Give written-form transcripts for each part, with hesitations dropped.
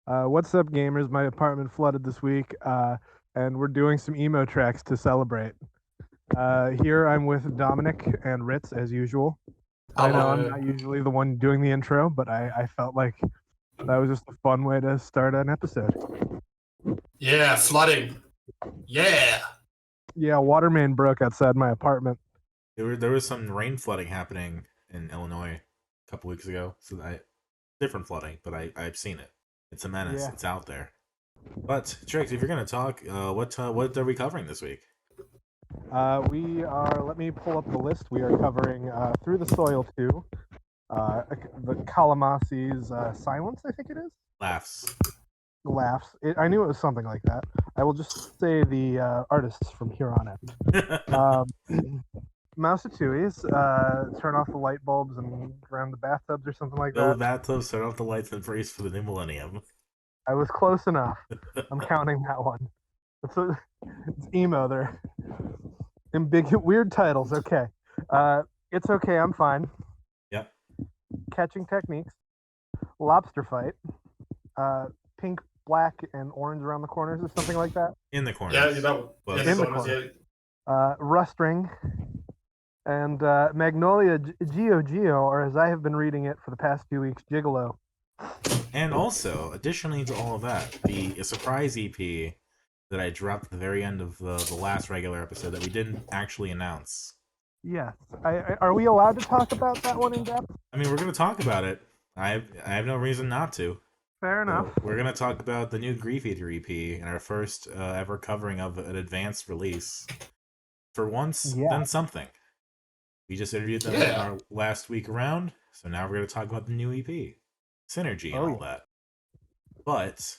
What's up, gamers? My apartment flooded this week, and we're doing some emo tracks to celebrate. Here I'm with Dominic and Ritz as usual. I know I'm Hello. not usually the one doing the intro, but I felt like that was just a fun way to start an episode. Yeah, flooding. Yeah. Yeah, water main broke outside my apartment. There was some rain flooding happening in Illinois a couple weeks ago. So different flooding, but I've seen it. It's a menace. Yeah. It's out there. But Trix, if you're gonna talk, what are we covering this week? We are. Let me pull up the list. We are covering Through the Soil 2, the Kalamasi's Silence, I think it is. Laughs. I knew it was something like that. I will just say the artists from here on out. Mouseatouille's turn off the light bulbs and around the bathtubs or something like Build that. the bathtubs, turn off the lights, and brace for the new millennium. I was close enough. I'm counting that one. It's emo. They're in big weird titles. Okay. It's okay. I'm fine. Yep. Catching techniques. Lobsterfight. Pink, black, and orange around the corners or something like that. In the corner. Yeah, you know. Well, in the corner. Rust ring. And Magnolia Giogio, or as I have been reading it for the past few weeks, Gigolo. And also, additionally to all of that, a surprise EP that I dropped at the very end of the last regular episode that we didn't actually announce. Yes. Are we allowed to talk about that one in depth? I mean, we're going to talk about it. I have no reason not to. Fair enough. So we're going to talk about the new Griefeater EP and our first ever covering of an advanced release. For once, done something. We just interviewed them in our last week around, so now we're going to talk about the new EP. Synergy and all that. But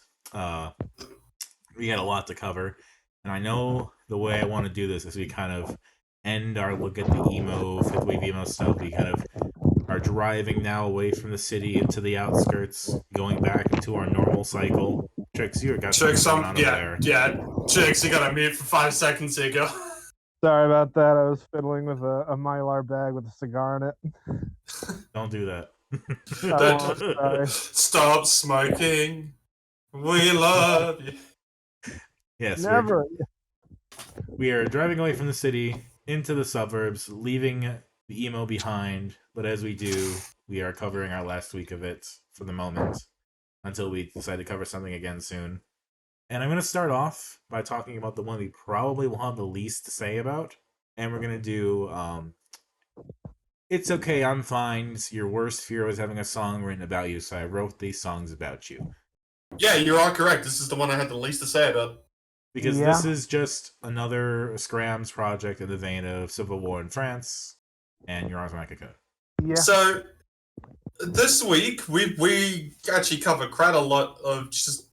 we had a lot to cover, and I know the way I want to do this is we kind of end our look at the emo, fifth wave emo stuff. We kind of are driving now away from the city into the outskirts, going back into our normal cycle. Trix, you got something going on over there. Yeah, Trix, you got to mute for 5 seconds ago. Sorry about that. I was fiddling with a Mylar bag with a cigar in it. Don't do that. Stop smoking. We love you. Yes, never. We are driving away from the city into the suburbs, leaving the emo behind. But as we do, we are covering our last week of it for the moment until we decide to cover something again soon. And I'm going to start off by talking about the one we probably will have the least to say about. And we're going to do It's Okay, I'm Fine. Your worst fear was having a song written about you, so I wrote these songs about you. Yeah, you're all correct. This is the one I had the least to say about. Because this is just another Scrams project in the vein of Civil War in France and Your Arms Like a Coat. Yeah. So, this week, we actually covered quite a lot of just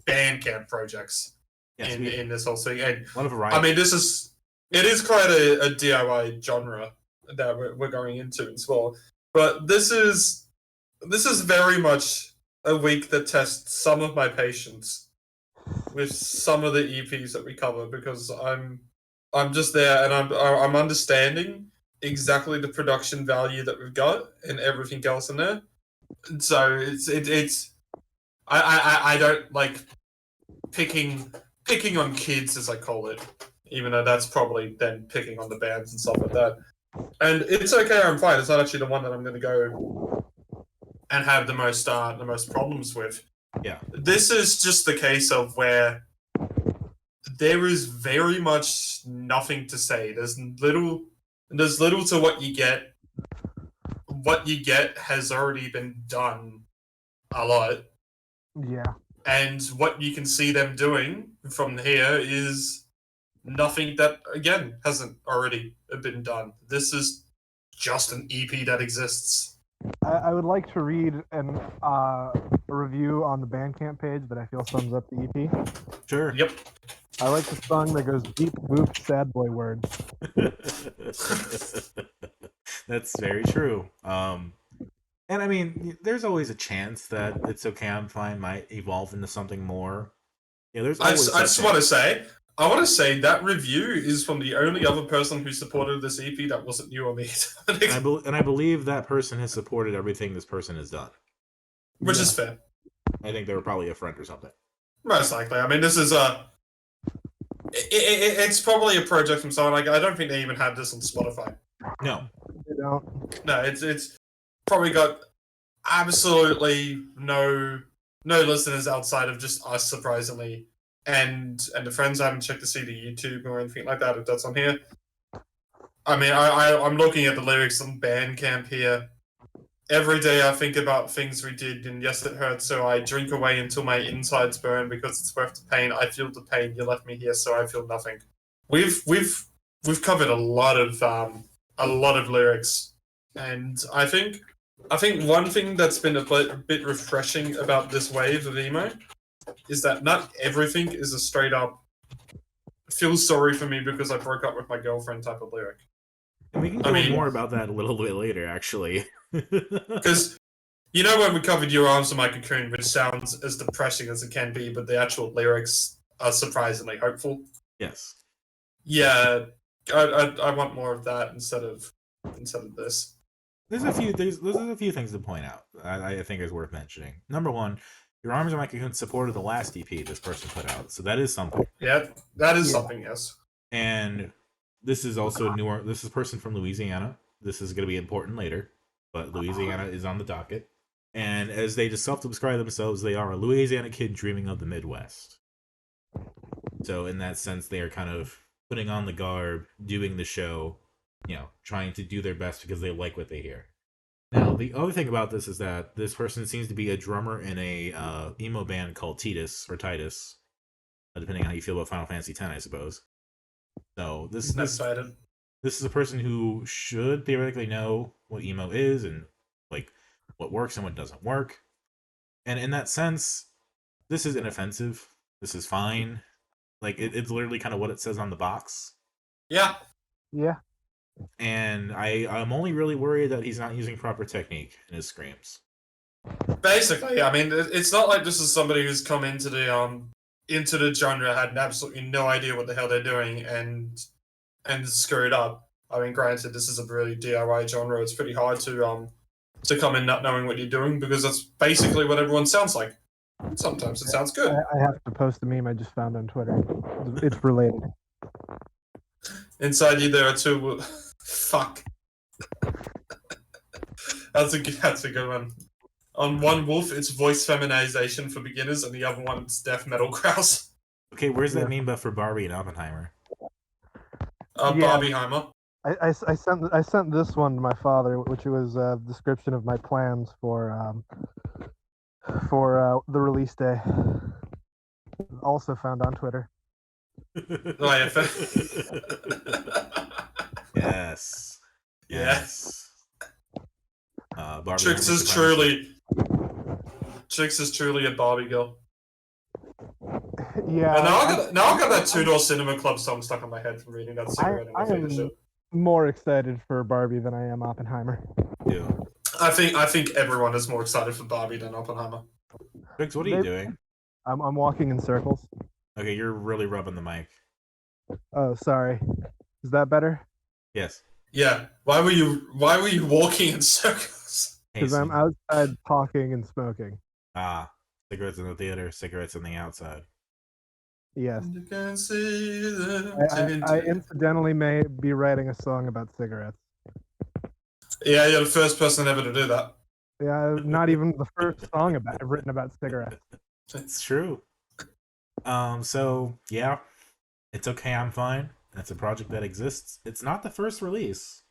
Bandcamp projects in this whole thing. And a lot of variety. I mean, it is quite a DIY genre that we're going into as well. But this is very much a week that tests some of my patience with some of the EPs that we cover, because I'm just there and I'm understanding exactly the production value that we've got and everything else in there. So it's I don't like picking on kids, as I call it, even though that's probably then picking on the bands and stuff like that. And It's Okay, I'm Fine. It's not actually the one that I'm going to go and have the most problems with. Yeah. This is just the case of where there is very much nothing to say. There's little to what you get. What you get has already been done a lot. Yeah. And what you can see them doing from here is nothing that, again, hasn't already been done. This is just an EP that exists. I would like to read a review on the Bandcamp page that I feel sums up the EP. Sure. Yep. I like the song that goes deep boop sad boy words. That's very true. And I mean, there's always a chance that It's Okay, I'm Fine might evolve into something more. Yeah, there's always I just want to say that review is from the only other person who supported this EP that wasn't you or me. and I believe that person has supported everything this person has done. Which is fair. I think they were probably a friend or something. Most likely. I mean, this is it's probably a project from someone. Like, I don't think they even have this on Spotify. No. They don't. No, it's probably got absolutely no listeners outside of just us, surprisingly, and the friends. I haven't checked to see the YouTube or anything like that if that's on here. I mean, I'm looking at the lyrics on Bandcamp here. Every day I think about things we did, and yes, it hurts, so I drink away until my insides burn because it's worth the pain. I feel the pain. You left me here, so I feel nothing. We've covered a lot of lyrics, and I think one thing that's been a bit refreshing about this wave of emo is that not everything is a straight up feel sorry for me because I broke up with my girlfriend type of lyric. And we can go more about that a little bit later, actually. Because, you know, when we covered Your Arms Are My Cocoon, which sounds as depressing as it can be, but the actual lyrics are surprisingly hopeful. Yes. Yeah, I want more of that instead of this. There's a few things to point out. I think is worth mentioning. Number one, Your Arms Are My Cocoon supported the last EP this person put out, so that is something. Yeah, that is something. Yes. And this is also newer. This is a person from Louisiana. This is going to be important later, but Louisiana is on the docket. And as they just self-describe themselves, they are a Louisiana kid dreaming of the Midwest. So in that sense, they are kind of putting on the garb, doing the show, you know, trying to do their best because they like what they hear. Now, the other thing about this is that this person seems to be a drummer in a emo band called Titus, depending on how you feel about Final Fantasy X, I suppose. So this is a person who should theoretically know what emo is and like what works and what doesn't work. And in that sense, this is inoffensive. This is fine. Like it's literally kind of what it says on the box. Yeah. Yeah. And I'm only really worried that he's not using proper technique in his screams. Basically, I mean, it's not like this is somebody who's come into the genre, had absolutely no idea what the hell they're doing, and screwed up. I mean, granted, this is a really DIY genre. It's pretty hard to come in not knowing what you're doing because that's basically what everyone sounds like. Sometimes it sounds good. I have to post a meme I just found on Twitter. It's related. Inside you, there are two. Fuck. That's a good one. On one wolf, it's voice feminization for beginners, and the other one, it's death metal growls. Okay, where's that meme but for Barbie and Oppenheimer? Barbieheimer. I sent this one to my father, which was a description of my plans for the release day. Also found on Twitter. Oh, yeah. Yes. Yes. Barbie Trix is truly a Barbie girl. Yeah. And now I got that Two Door Cinema Club song stuck in my head from reading that cigarette. I am more excited for Barbie than I am Oppenheimer. Yeah. I think everyone is more excited for Barbie than Oppenheimer. Trix, what are you doing? I'm walking in circles. Okay, you're really rubbing the mic. Oh, sorry. Is that better? Yes. Yeah. Why were you walking in circles? Because I'm outside talking and smoking. Ah, cigarettes in the theater, cigarettes on the outside. Yes. You can see them. I incidentally may be writing a song about cigarettes. Yeah, you're the first person ever to do that. Yeah, not even the first song I've written about cigarettes. It's true. So yeah, it's okay. I'm fine. That's a project that exists. It's not the first release,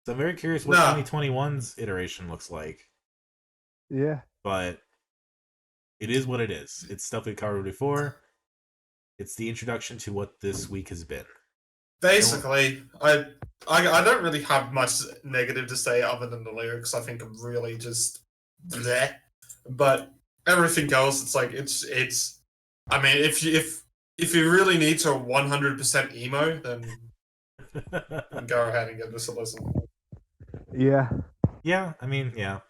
so I'm very curious what 2021's iteration looks like. Yeah, but it is what it is. It's stuff we covered before. It's the introduction to what this week has been. Basically, I don't really have much negative to say other than the lyrics. I think I'm really just bleh. But everything else, it's like it's. I mean, if you really need to 100% emo, then go ahead and give this a listen. Yeah. Yeah, I mean, yeah.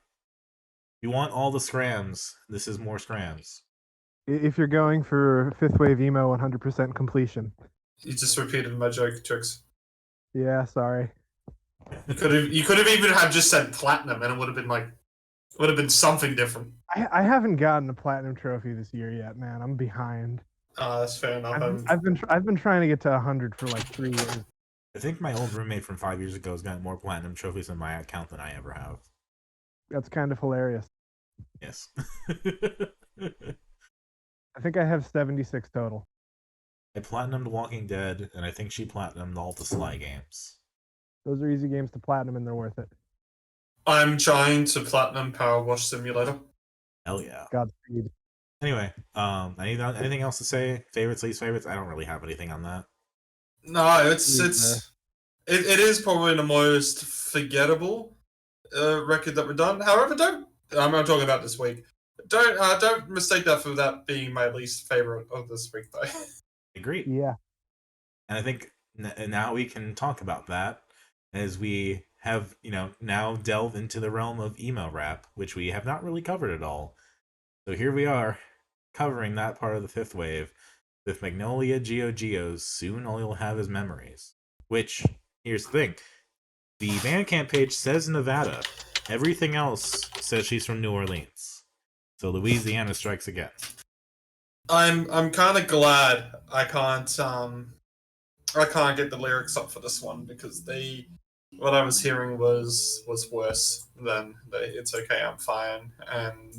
You want all the scrams. This is more scrams. If you're going for fifth wave emo 100% completion. You just repeated my joke, Trix. Yeah, sorry. You could have even just said platinum, and it would have been like would have been something different. I haven't gotten a platinum trophy this year yet, man. I'm behind. That's fair enough. I've been trying to get to 100 for like 3 years. I think my old roommate from 5 years ago has got more platinum trophies in my account than I ever have. That's kind of hilarious. Yes. I think I have 76 total. I platinumed Walking Dead, and I think she platinumed all the Sly games. Those are easy games to platinum, and they're worth it. I'm trying to platinum Power Wash Simulator. Hell yeah. Godspeed. Anyway, anything else to say? Favorites, least favorites? I don't really have anything on that. No, it is probably the most forgettable record that we've done. However, I'm not talking about this week. Don't mistake that for that being my least favorite of this week, though. Agreed. Yeah. And I think now we can talk about that as we have, now delve into the realm of emo rap, which we have not really covered at all. So here we are, covering that part of the fifth wave with Magnolia Giogio's Soon All You'll Have Is Memories. Which, here's the thing, the Bandcamp page says Nevada. Everything else says she's from New Orleans. So Louisiana strikes again. I'm kind of glad I can't get the lyrics up for this one because what I was hearing was worse than It's Okay, I'm Fine, and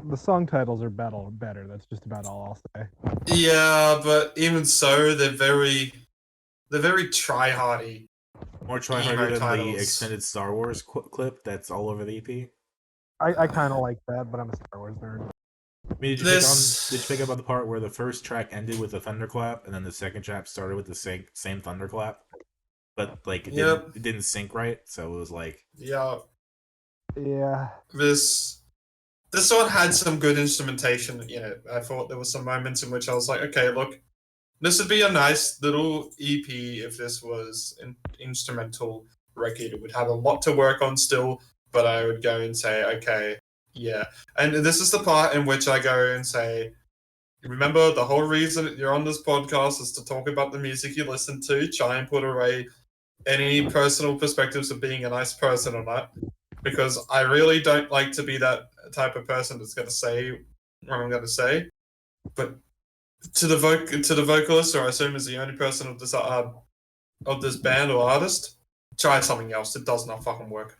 the song titles are better. That's just about all I'll say. Yeah, but even so, they're very try-hardy. More try-hardy than the extended Star Wars clip that's all over the EP. I kind of like that, but I'm a Star Wars nerd. I mean, did you pick up on the part where the first track ended with a thunderclap, and then the second track started with the same thunderclap, but like it didn't sync right, so it was like yeah. This song had some good instrumentation in it. I thought there were some moments in which I was like, okay, look, this would be a nice little EP if this was an instrumental record. It would have a lot to work on still, but I would go and say, okay, yeah. And this is the part in which I go and say, remember, the whole reason you're on this podcast is to talk about the music you listen to, try and put away any personal perspectives of being a nice person or not, because I really don't like to be that type of person that's going to say what I'm going to say. But to the vocalist, or I assume is the only person of this band or artist, try something else. It does not fucking work.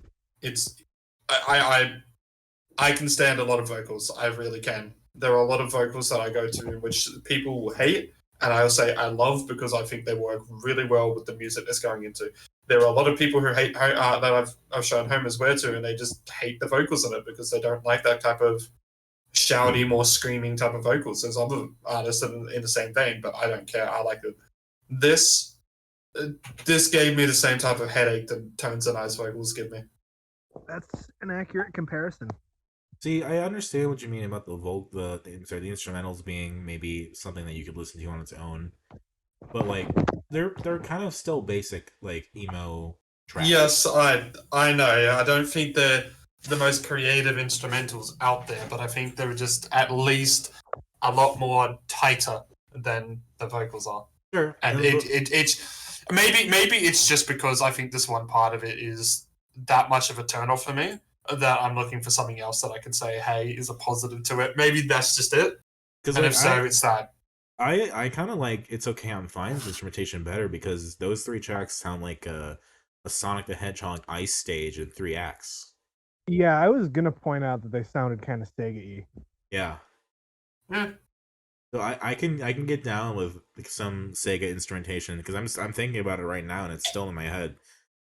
I can stand a lot of vocals. I really can. There are a lot of vocals that I go to in which people will hate, and I'll say I love because I think they work really well with the music that's going into. There are a lot of people who hate that I've shown Homer's Where to, and they just hate the vocals in it because they don't like that type of shouty, more screaming type of vocals. There's other artists in the same vein, but I don't care. I like it. This gave me the same type of headache that Tones and I's vocals give me. That's an accurate comparison. See, I understand what you mean about the instrumentals being maybe something that you could listen to on its own, but like they're kind of still basic like emo tracks. Yes, I know. I don't think they're the most creative instrumentals out there, but I think they're just at least a lot more tighter than the vocals are. Sure, and it's maybe it's just because I think this one part of it is that much of a turnoff for me that I'm looking for something else that I can say, hey, is a positive to it. Maybe that's just it. And like, if so, it's that. I kind of like It's Okay, I'm Fine's instrumentation better because those three tracks sound like a Sonic the Hedgehog ice stage in 3 acts. Yeah, I was gonna point out that they sounded kind of Sega-y. Yeah. So I can get down with some Sega instrumentation because I'm thinking about it right now and it's still in my head.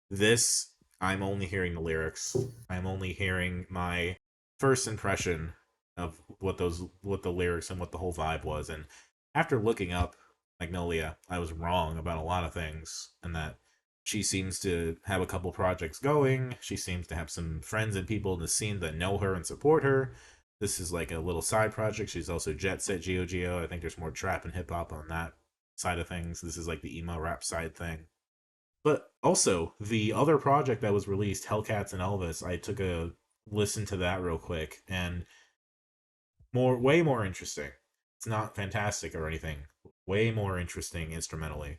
This, I'm only hearing the lyrics. I'm only hearing my first impression of what the lyrics and what the whole vibe was. And after looking up Magnolia, I was wrong about a lot of things, and that she seems to have a couple projects going. She seems to have some friends and people in the scene that know her and support her. This is like a little side project. She's also Jet Set Gio. I think there's more trap and hip hop on that side of things. This is like the emo rap side thing. But also, the other project that was released, Hellcats and Elvis, I took a listen to that real quick, and way more interesting. It's not fantastic or anything. Way more interesting instrumentally.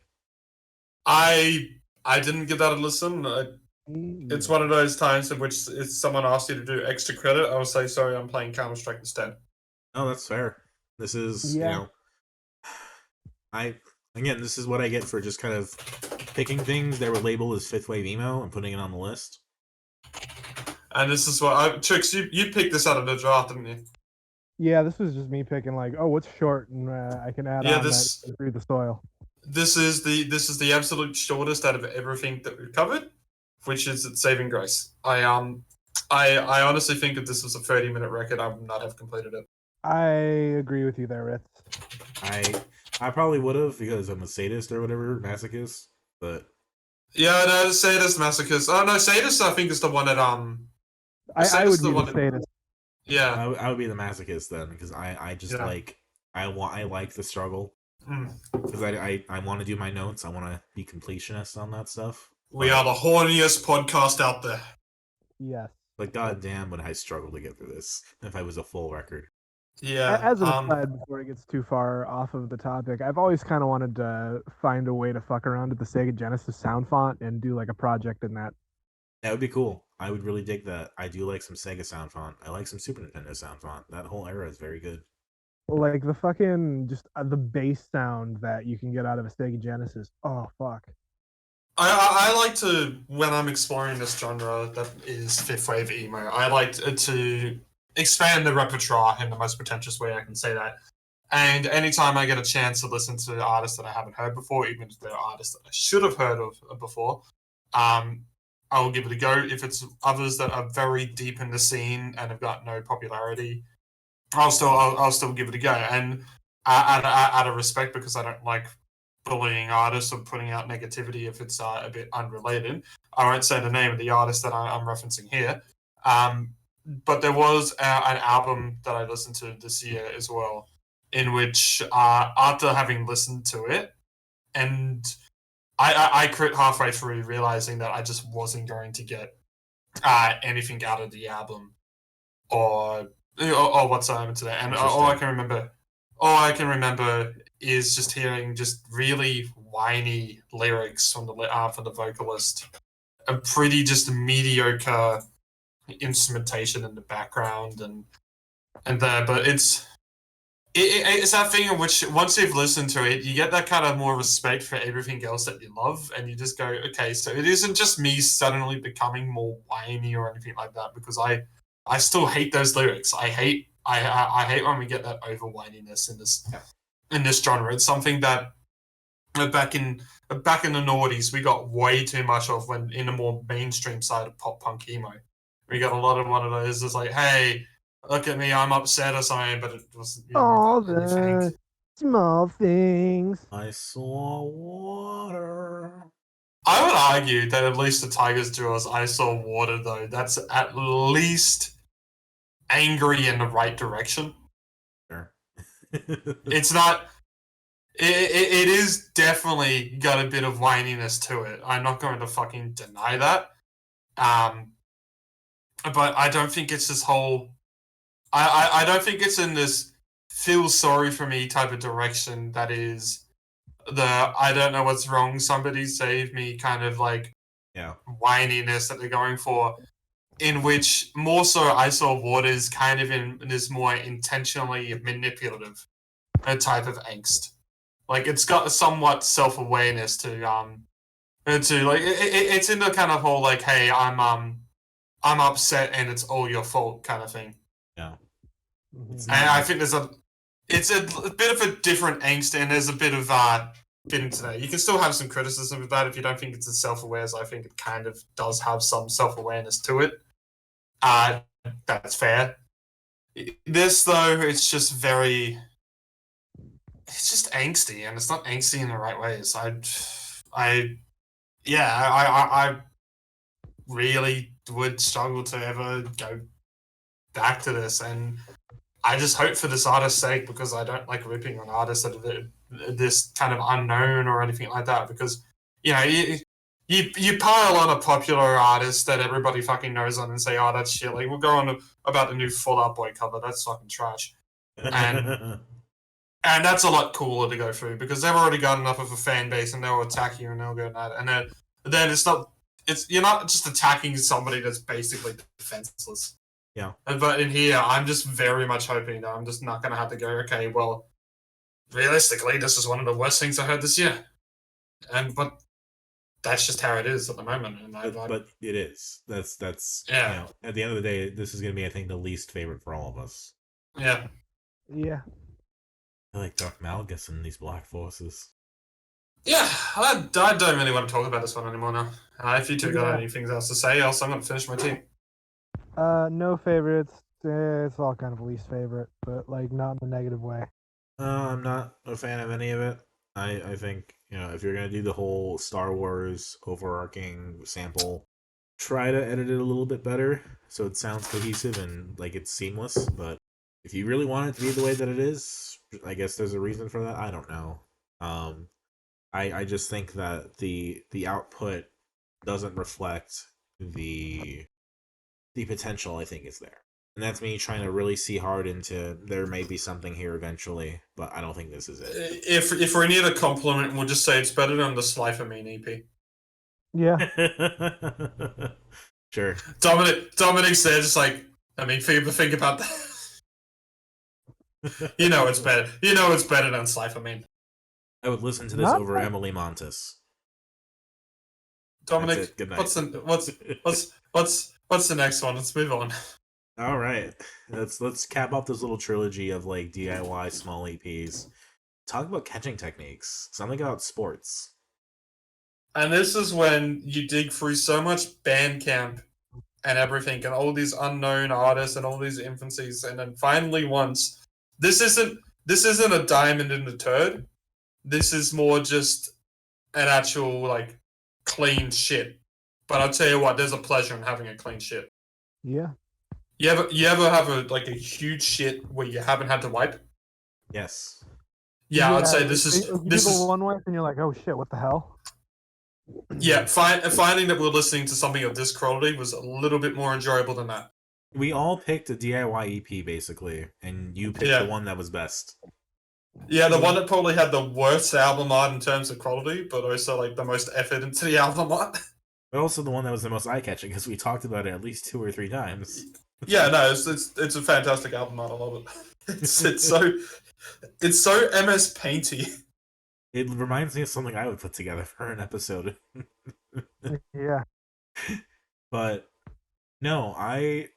I didn't give that a listen. it's one of those times in which if someone asks you to do extra credit, I'll say, sorry, I'm playing Counter-Strike instead. Oh, that's fair. This is, this is what I get for just kind of picking things that were labeled as 5th Wave Emo and putting it on the list. And this is what Trix, you picked this out of the draft, didn't you? Yeah, this was just me picking like, oh, what's short, and I can add on that through the soil. This is the absolute shortest out of everything that we've covered, which is its saving grace. I honestly think if this was a 30-minute record, I would not have completed it. I agree with you there, Ritz. I probably would have because I'm a sadist or whatever, masochist, but yeah, no, sadist, masochist. Oh no, sadist I think is the one that I would be the sadist. Yeah, I would be the masochist then because I just like I like the struggle because I want to do my notes. I want to be completionist on that stuff. We are the horniest podcast out there. Yes. But goddamn, would I struggle to get through this if I was a full record. Yeah. As an aside, before it gets too far off of the topic, I've always kind of wanted to find a way to fuck around with the Sega Genesis sound font and do like a project in that. That would be cool. I would really dig that. I do like some Sega sound font. I like some Super Nintendo sound font. That whole era is very good. Like the fucking just the bass sound that you can get out of a Sega Genesis. Oh fuck. I like to, when I'm exploring this genre that is 5th Wave Emo, I like to expand the repertoire in the most pretentious way I can say that. And anytime I get a chance to listen to artists that I haven't heard before, even if they're artists that I should have heard of before, I will give it a go. If it's others that are very deep in the scene and have got no popularity, I'll still give it a go. And out of respect, because I don't like bullying artists or putting out negativity if it's a bit unrelated, I won't say the name of the artist that I'm referencing here. But there was an album that I listened to this year as well, in which after having listened to it, and I quit halfway through realizing that I just wasn't going to get anything out of the album or whatsoever today. And all I can remember is just hearing just really whiny lyrics from the vocalist, a pretty just mediocre instrumentation in the background and there, but it's that thing in which once you've listened to it, you get that kind of more respect for everything else that you love, and you just go, okay, so it isn't just me suddenly becoming more whiny or anything like that, because I still hate those lyrics. I hate when we get that over whininess in this genre. It's something that back in the noughties we got way too much of when in the more mainstream side of pop punk emo. We got a lot of one of those. It's like, hey, look at me, I'm upset or something, but it was all the small things. I saw water. I would argue that at least the Tigers duo's I Saw Water, though, that's at least angry in the right direction. Sure. It's not. It is definitely got a bit of whininess to it. I'm not going to fucking deny that. But I don't think it's this whole. I don't think it's in this feel sorry for me type of direction that is the I don't know what's wrong, somebody save me kind of like whininess that they're going for, in which more so I Saw Water is kind of in this more intentionally manipulative type of angst. Like it's got somewhat self-awareness to like it's in the kind of whole like, hey, I'm upset and it's all your fault kind of thing. Yeah. And I think it's a bit of a different angst, and there's a bit of fit into that. You can still have some criticism of that if you don't think it's as self-aware as I think it kind of does have some self-awareness to it. That's fair. This though, it's just angsty, and it's not angsty in the right ways. I really would struggle to ever go back to this, and I just hope for this artist's sake, because I don't like ripping on artists that are this kind of unknown or anything like that, because you pile on a popular artist that everybody fucking knows on and say, oh, that's shit. Like, we'll go on about the new Fall Out Boy cover. That's fucking trash. And that's a lot cooler to go through, because they've already got enough of a fan base, and they'll attack you and they'll go mad. And then it's not you're not just attacking somebody that's basically defenseless. Yeah. But in here, I'm just very much hoping that I'm just not going to have to go, okay, well, realistically, this is one of the worst things I heard this year. But that's just how it is at the moment. And but it is. That's yeah. You know, at the end of the day, this is going to be, I think, the least favorite for all of us. Yeah. Yeah. I like Dark Malgus and these Black Forces. Yeah, I don't really want to talk about this one anymore now. If you two got anything else to say, else I'm going to finish my tea. No favorites. It's all kind of least favorite, but like not in a negative way. I'm not a fan of any of it. I think, if you're gonna do the whole Star Wars overarching sample, try to edit it a little bit better so it sounds cohesive and like it's seamless. But if you really want it to be the way that it is, I guess there's a reason for that. I don't know. I just think that the output doesn't reflect the potential I think is there. And that's me trying to really see hard into there may be something here eventually, but I don't think this is it. If we need a compliment, we'll just say it's better than the Slifermine EP. Yeah. Sure. Dominic's there just like, I mean, think about that. It's better. It's better than Slifermine. I would listen to this over Emily Montes. Dominic, what's the next one? Let's move on. All right, let's cap off this little trilogy of like DIY small EPs. Talk about catching techniques. Something about sports. And this is when you dig through so much Bandcamp and everything, and all these unknown artists and all these infancies, and then finally once this isn't a diamond in the turd. This is more just an actual like clean shit. But I'll tell you what, there's a pleasure in having a clean shit. Yeah. You ever have a huge shit where you haven't had to wipe? Yes. Yeah, I'd say this is one wipe and you're like, oh shit, what the hell? Yeah, finding that we're listening to something of this quality was a little bit more enjoyable than that. We all picked a DIY EP basically, and you picked the one that was best. Yeah, the one that probably had the worst album art in terms of quality, but also like the most effort into the album art. But also the one that was the most eye-catching because we talked about it at least 2 or 3 times. Yeah, no, it's a fantastic album art. I love it. It's so MS Painty. It reminds me of something I would put together for an episode. Yeah. But no, I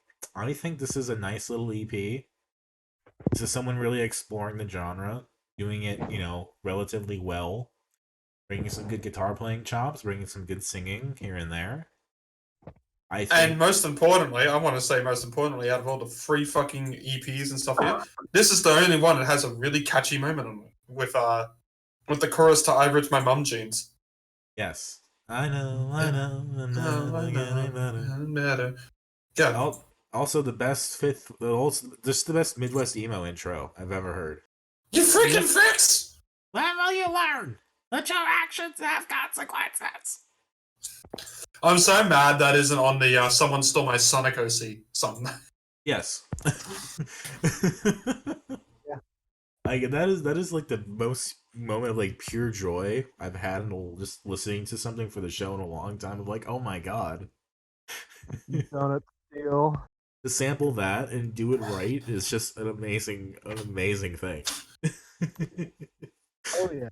think this is a nice little EP. This is someone really exploring the genre, doing it, relatively well, bringing some good guitar playing chops, bringing some good singing here and there. And most importantly, out of all the free fucking EPs and stuff here, this is the only one that has a really catchy moment on it with the chorus to "I Ripped My Mum Jeans." Yes, I know, I'm never getting better. Yeah. Also, the best the best Midwest emo intro I've ever heard. You freaking fix! When will you learn that your actions have consequences? I'm so mad that isn't on the "Someone Stole My Sonic OC" song. Yes. Yeah. Like that is like the most moment of like pure joy I've had in just listening to something for the show in a long time. Of like, oh my god. Donut Steel. To sample that and do it right is just an amazing thing. Oh yeah.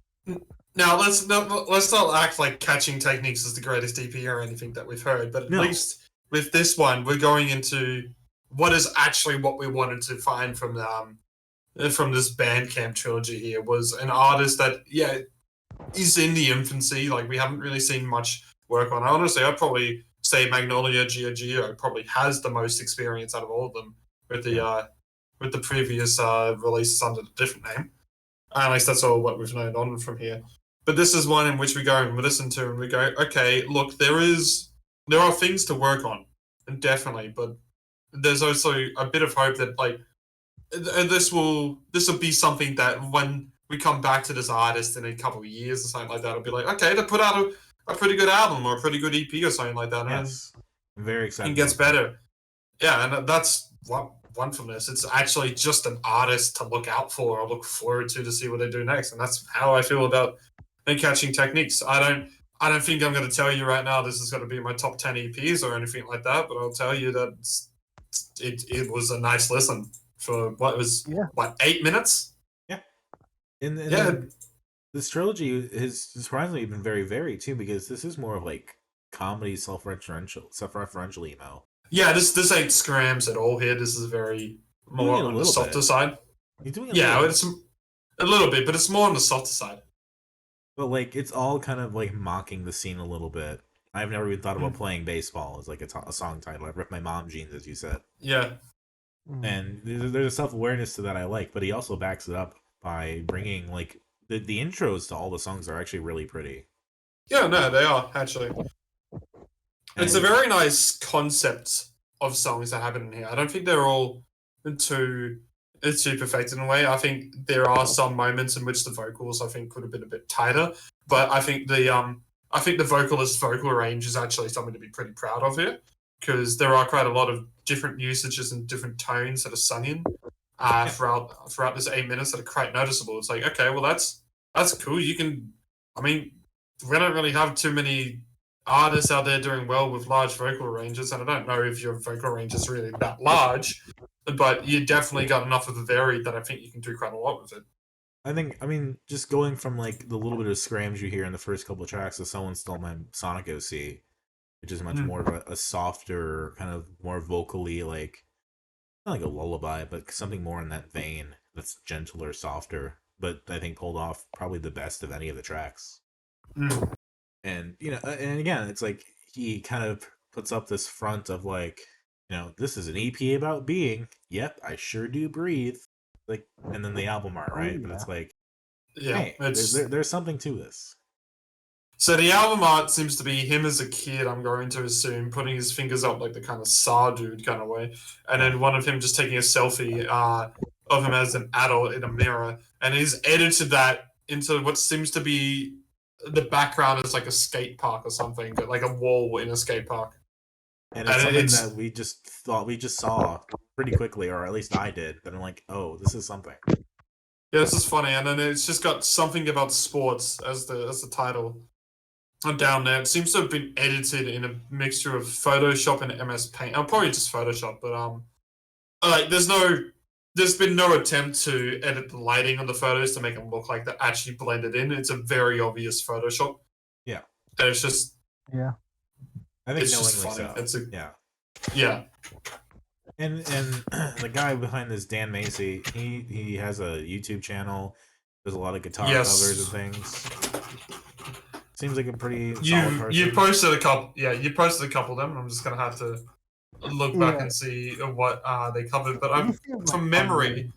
Now let's not act like Catching Techniques is the greatest EP or anything that we've heard, but at least with this one, we're going into what is actually what we wanted to find from this Bandcamp trilogy. Here was an artist that is in the infancy. Like we haven't really seen much work on. Honestly, I'd probably say Magnolia Giogio probably has the most experience out of all of them with the previous releases under a different name. At least that's all what we've known on from here. But this is one in which we go and we listen to and we go, okay, look, there are things to work on, and definitely, but there's also a bit of hope that like this will be something that when we come back to this artist in a couple of years or something like that, it'll be like, okay, they put out a pretty good album or a pretty good EP or something like that. Yes, I'm very excited. It gets better. Yeah, and that's one from this. It's actually just an artist to look out for or look forward to see what they do next, and that's how I feel about Catching Techniques. I I don't think I'm going to tell you right now this is going to be my top 10 EPs or anything like that, but I'll tell you that it was a nice listen for what was 8 minutes. Yeah, and this trilogy has surprisingly been very varied too, because this is more of like comedy, self-referential emo. Yeah, this ain't scrams at all here. This is very more on the softer side. You're doing it's a little bit, but it's more on the softer side. But like, it's all kind of like mocking the scene a little bit. I've never even thought about playing baseball as like a song title. I ripped my mom jeans, as you said. Yeah. And there's a self-awareness to that I like, but he also backs it up by bringing like the intros to all the songs are actually really pretty. Yeah, no, they are actually. It's a very nice concept of songs that happen in here. I don't think they're all too perfect in a way. I think there are some moments in which the vocals I think could have been a bit tighter, but I think the vocalist's vocal range is actually something to be pretty proud of here, because there are quite a lot of different usages and different tones that are sung in throughout this 8 minutes that are quite noticeable. It's like, okay, well that's cool. We don't really have too many artists out there doing well with large vocal ranges, and I don't know if your vocal range is really that large, but you definitely got enough of a varied that I think you can do quite a lot with it. I mean, just going from like the little bit of scrams you hear in the first couple of tracks of Someone Stole My Sonic OC, which is much more of a softer, kind of more vocally, like, not like a lullaby, but something more in that vein that's gentler, softer, but I think pulled off probably the best of any of the tracks. And, and again, it's like he kind of puts up this front of like, this is an EP about being, yep, I sure do breathe. Like, and then the album art, right? But it's like, hey, there's something to this. So the album art seems to be him as a kid, I'm going to assume, putting his fingers up like the kind of Saw dude kind of way. And then one of him just taking a selfie of him as an adult in a mirror. And he's edited that into what seems to be the background is like a skate park or something, like a wall in a skate park. And it's something that we just saw pretty quickly, or at least I did. But I'm like, oh, this is something. Yeah, this is funny. And then it's just got something about sports as the title. Down there, it seems to have been edited in a mixture of Photoshop and MS Paint. Probably just Photoshop, but there's been no attempt to edit the lighting on the photos to make them look like they're actually blended in. It's a very obvious Photoshop. Yeah, and it's just I think knowingly so. Yeah. And the guy behind this, Dan Masi, he has a YouTube channel. There's a lot of guitar covers and things. Seems like a pretty solid person. You posted a couple. Yeah, you posted a couple of them. And I'm just gonna have to look back and see what they covered. But from memory,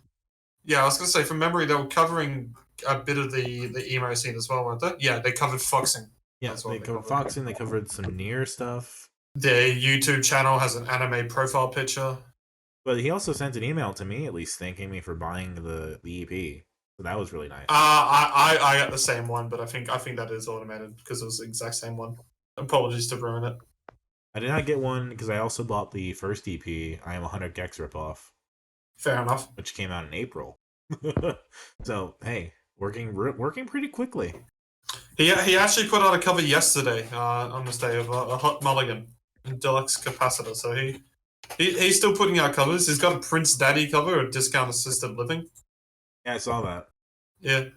I was gonna say from memory they were covering a bit of the emo scene as well, weren't they? Yeah, they covered foxing. Yeah, they covered foxing. They covered some near stuff. Their YouTube channel has an anime profile picture. But he also sent an email to me, at least, thanking me for buying the EP. So that was really nice. I got the same one, but I think that is automated because it was the exact same one. Apologies to ruin it. I did not get one because I also bought the first EP, I Am 100 Gex ripoff. Fair enough. Which came out in April. So, hey, working pretty quickly. He actually put out a cover yesterday on this day of a Hot Mulligan in deluxe capacitor. So he's still putting out covers. He's got a Prince Daddy cover, a Discount Assisted Living. Yeah, I saw that. Yeah.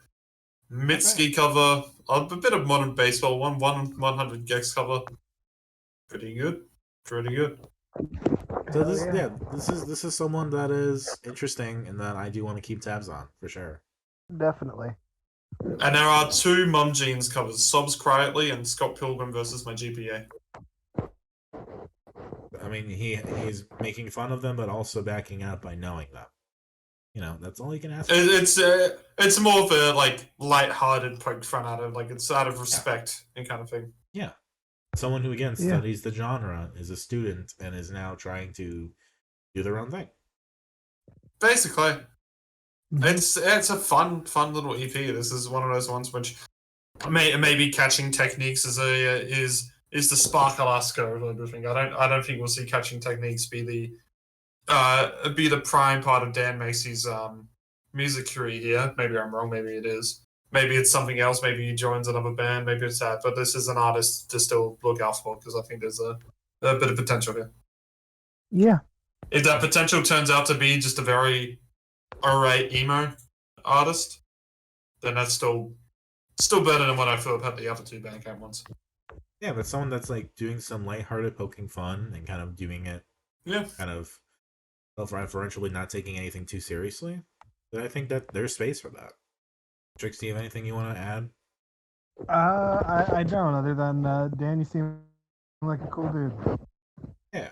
Mitski cover, a bit of Modern Baseball, 100 Gex cover. Pretty good. So this is someone that is interesting and that I do want to keep tabs on, for sure. Definitely. And there are 2 Mum Jeans covers, Sobs Quietly and Scott Pilgrim versus My GPA. I mean, he's making fun of them, but also backing up by knowing them. That's all you can ask for. It's more of a light-hearted poke fun at it, it's out of respect and kind of thing. Yeah, someone who again studies the genre, is a student, and is now trying to do their own thing. Basically, it's a fun little EP. This is one of those ones which maybe Catching Techniques is the spark Alaska of everything. I don't think we'll see Catching Techniques be the prime part of Dan Macy's music career here. Maybe I'm wrong, maybe it is. maybe it's something else. Maybe he joins another band. Maybe it's that. But this is an artist to still look out for because I think there's a bit of potential here. Yeah. If that potential turns out to be just a very alright emo artist, then that's still better than what I feel about the other two Bandcamp ones. Yeah, but someone that's like doing some lighthearted poking fun and kind of doing it, kind of self-referentially, not taking anything too seriously. But I think that there's space for that. Trix, do you have anything you want to add? I don't. Other than Dan, you seem like a cool dude. Yeah.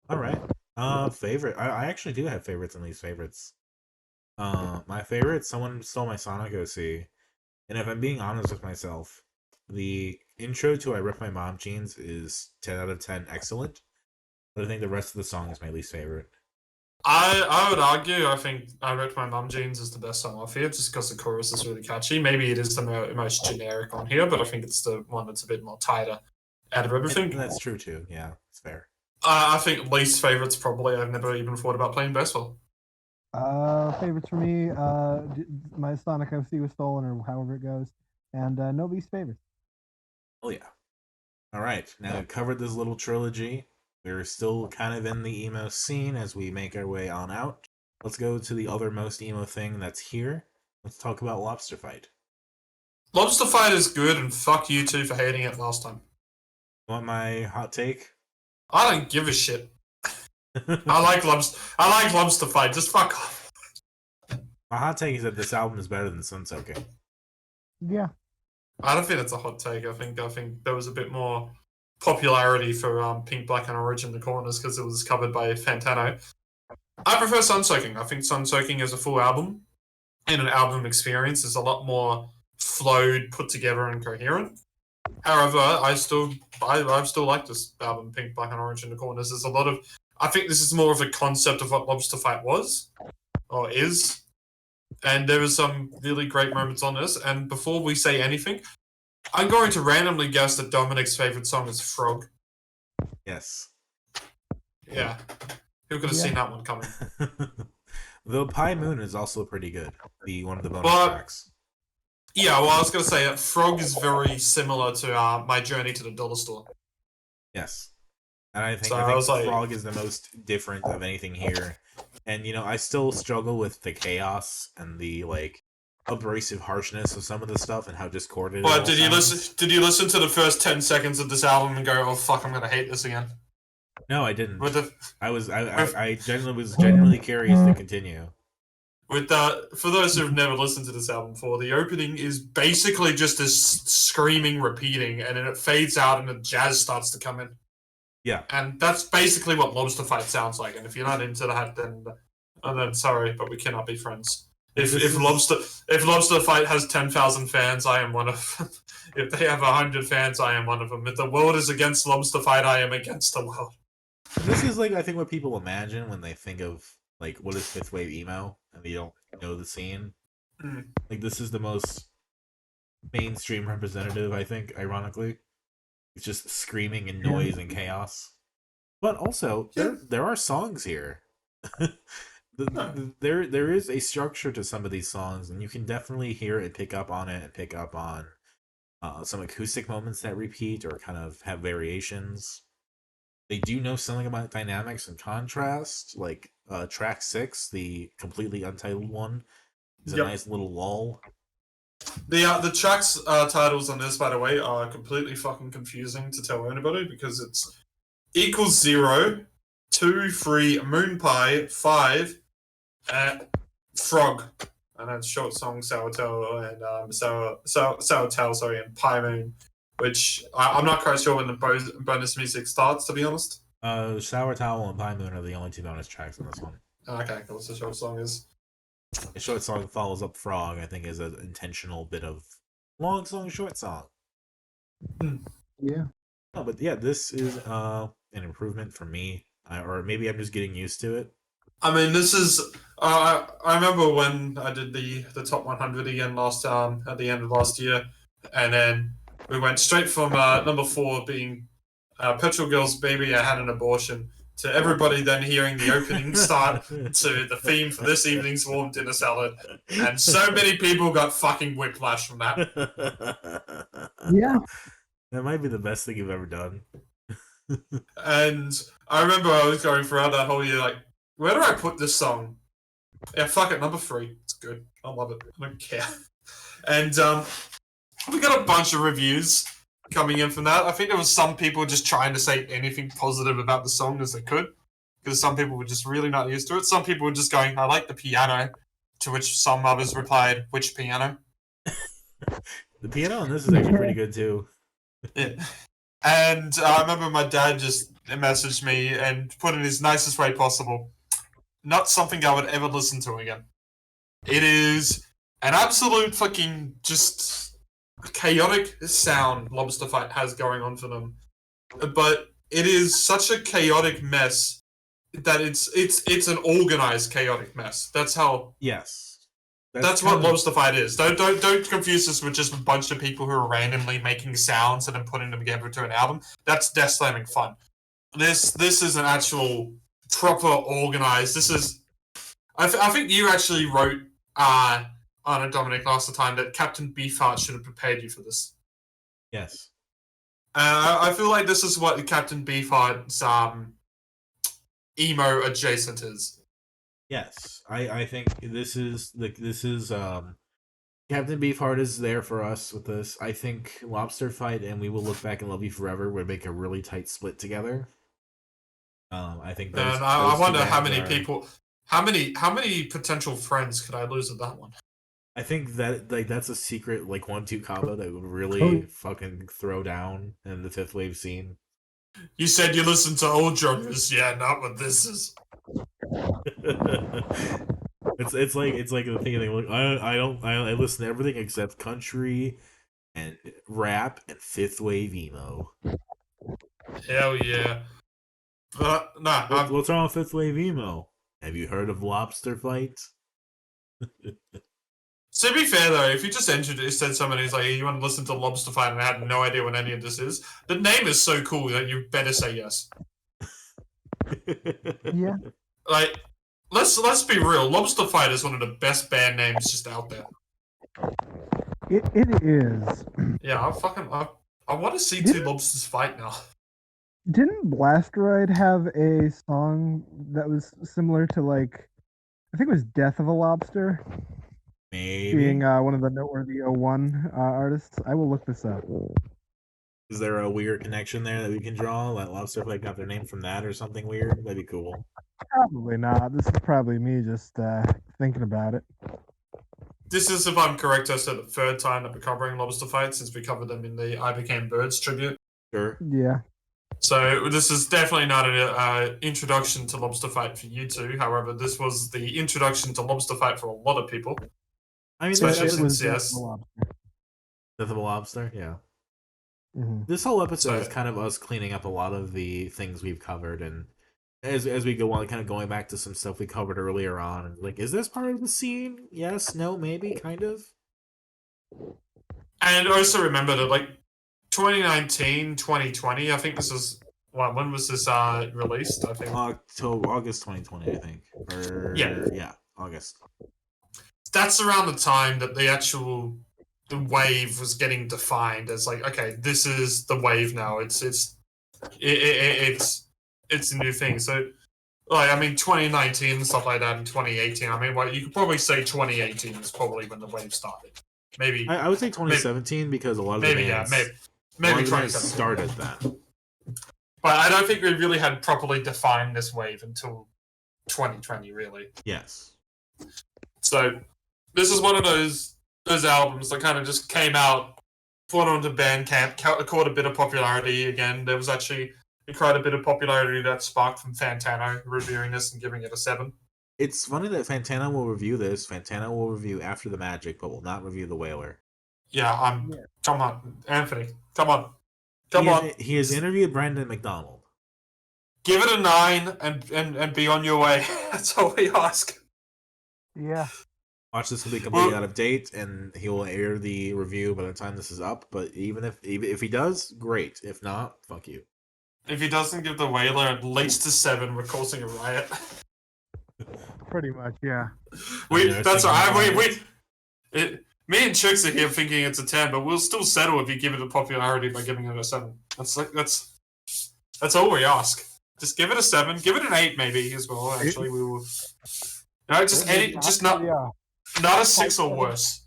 All right. Favorite. I actually do have favorites and least favorites. My favorite, someone stole my Sonic OC, and if I'm being honest with myself, the intro to "I Ripped My Mom Jeans" is 10 out of 10 excellent, but I think the rest of the song is my least favorite. I would argue, I think "I Ripped My Mom Jeans" is the best song off here, just because the chorus is really catchy. Maybe it is the most generic on here, but I think it's the one that's a bit more tighter out of everything. And that's true too. Yeah, it's fair. I think least favorites probably. I've never even thought about playing baseball. Favorites for me, my Sonic OC was stolen, or however it goes, and no least favorites. Oh yeah. All right. Now we've covered this little trilogy. We're still kind of in the emo scene as we make our way on out. Let's go to the other most emo thing that's here. Let's talk about Lobsterfight. Lobsterfight is good, and fuck you two for hating it last time. Want my hot take? I don't give a shit. I like Lobsterfight. Just fuck off. My hot take is that this album is better than Sunsoaking. Yeah. I don't think that's a hot take. I think there was a bit more popularity for Pink, Black, and Orange in the corners because it was covered by Fantano. I prefer Sunsoaking. I think Sunsoaking is a full album, and an album experience is a lot more flowed, put together, and coherent. However, I've still liked this album, Pink, Black, and Orange in the corners. There's a lot of. I think this is more of a concept of what Lobsterfight was or is. And there are some really great moments on this. And before we say anything, I'm going to randomly guess that Dominic's favorite song is Frog. Yes. Yeah. Who could have seen that one coming? Though Pie Moon is also pretty good. One of the bonus tracks. Yeah, well, I was going to say that Frog is very similar to My Journey to the Dollar Store. Yes. And I think like, Frog is the most different of anything here. And, I still struggle with the chaos and the, abrasive harshness of some of the stuff and how discorded it did you listen to the first 10 seconds of this album and go, oh, fuck, I'm going to hate this again? No, I didn't. I genuinely was genuinely curious to continue. With for those who've never listened to this album before, the opening is basically just this screaming, repeating, and then it fades out and the jazz starts to come in. Yeah. And that's basically what Lobsterfight sounds like. And if you're not into that, then sorry, but we cannot be friends. If Lobsterfight has 10,000 fans, I am one of them. If they have 100 fans, I am one of them. If the world is against Lobsterfight, I am against the world. This is I think what people imagine when they think of what is fifth wave emo, and they don't know the scene. Mm. This is the most mainstream representative, I think, ironically. It's just screaming and noise and chaos. But also, there are songs here. There is a structure to some of these songs, and you can definitely hear it, pick up on it, and pick up on some acoustic moments that repeat or kind of have variations. They do know something about dynamics and contrast, track 6, the completely untitled one, is a nice little lull. The tracks titles on this, by the way, are completely fucking confusing to tell anybody because it's equals 0, 2, 3, Moon Pie, 5, Frog, and then short song Sourtail and Sourtail, and Pie Moon, which I'm not quite sure when the bonus music starts, to be honest. Sour Towel and Pie Moon are the only two bonus tracks on this one. Okay, cool. So short song is. A short song follows up Frog, I think, is an intentional bit of long song, short song. Yeah. No, but yeah, this is an improvement for me. Or maybe I'm just getting used to it. I mean, this is. I remember when I did the top 100 again at the end of last year, and then we went straight from number 4 being Petrol Girls' Baby I Had an Abortion to everybody then hearing the opening start to the theme for this evening's warm dinner salad. And so many people got fucking whiplash from that. Yeah. That might be the best thing you've ever done. And I remember I was going throughout that whole year, like, where do I put this song? Yeah, fuck it, number 3. It's good. I love it. I don't care. And we got a bunch of reviews coming in from that. I think there was some people just trying to say anything positive about the song as they could, because some people were just really not used to it. Some people were just going, I like the piano, to which some others replied, which piano? The piano on this is actually pretty good too. Yeah. And I remember my dad just messaged me and put in his nicest way possible, not something I would ever listen to again. It is an absolute fucking just chaotic sound Lobsterfight has going on for them, but it is such a chaotic mess that it's an organized chaotic mess. That's how. Yes, that's what Lobsterfight is. Don't confuse this with just a bunch of people who are randomly making sounds and then putting them together to an album. That's Death Slamming fun. This is an actual proper organized. This is. I think you actually wrote on a Dominic last time that Captain Beefheart should have prepared you for this. Yes. I feel like this is what Captain Beefheart's emo adjacent is. Yes, I think this is Captain Beefheart is there for us with this. I think Lobsterfight and We Will Look Back and Love You Forever would make a really tight split together. I think. And I wonder how many people, how many potential friends could I lose at that one? I think that that's a secret 1-2 combo that would really fucking throw down in the fifth wave scene. You said you listen to old genres, yeah, not what this is. it's like the thing. I listen to everything except country and rap and fifth wave emo. Hell yeah! What's wrong with fifth wave emo? Have you heard of Lobsterfight? To be fair though, if you just said somebody who's like, hey, you want to listen to Lobsterfight and I had no idea what any of this is, the name is so cool that you better say yes. Yeah. Like, let's be real. Lobsterfight is one of the best band names just out there. It is. Yeah, I want to see two lobsters fight now. Didn't Blasteroid have a song that was similar to I think it was Death of a Lobster? Maybe. Being one of the noteworthy 01 artists. I will look this up. Is there a weird connection there that we can draw? Like Lobsterfight got their name from that or something weird? That'd be cool. Probably not. This is probably me just thinking about it. This is, if I'm correct, I said the third time that we're covering Lobsterfight since we covered them in the I Became Birds tribute. Sure. Yeah. So this is definitely not an introduction to Lobsterfight for you two. However, this was the introduction to Lobsterfight for a lot of people. I mean, especially since Death of a Lobster, yeah. Mm-hmm. This whole episode is kind of us cleaning up a lot of the things we've covered, and as we go on, kind of going back to some stuff we covered earlier on. Is this part of the scene? Yes, no, maybe, kind of. And also remember that 2019, 2020, I think this is when was this released? I think August 2020, I think. Yeah, August. That's around the time that the wave was getting defined as okay, this is the wave now. It's a new thing. So 2019 and stuff like that, in 2018. You could probably say 2018 is probably when the wave started. Maybe I would say 2017 because a lot of the bands, maybe 2017 started then. But I don't think we really had properly defined this wave until 2020, really. Yes. So this is one of those albums that kind of just came out, put onto Bandcamp, caught a bit of popularity again. There was actually quite a bit of popularity that sparked from Fantano reviewing this and giving it a 7. It's funny that Fantano will review this. Fantano will review After the Magic, but will not review The Whaler. Yeah, come on, Anthony. Come on. He has interviewed Brandon McDonald. Give it a 9 and be on your way. That's all we ask. Yeah. Watch this will be completely out of date, and he will air the review by the time this is up. But even if he does, great. If not, fuck you. If he doesn't give the Whaler at least a 7, we're causing a riot. Pretty much, yeah. Me and Chicks are here thinking it's a 10, but we'll still settle if you give it a popularity by giving it a 7. That's all we ask. Just give it a 7. Give it an 8 maybe as well. Actually, we will. No, not a 6 or worse.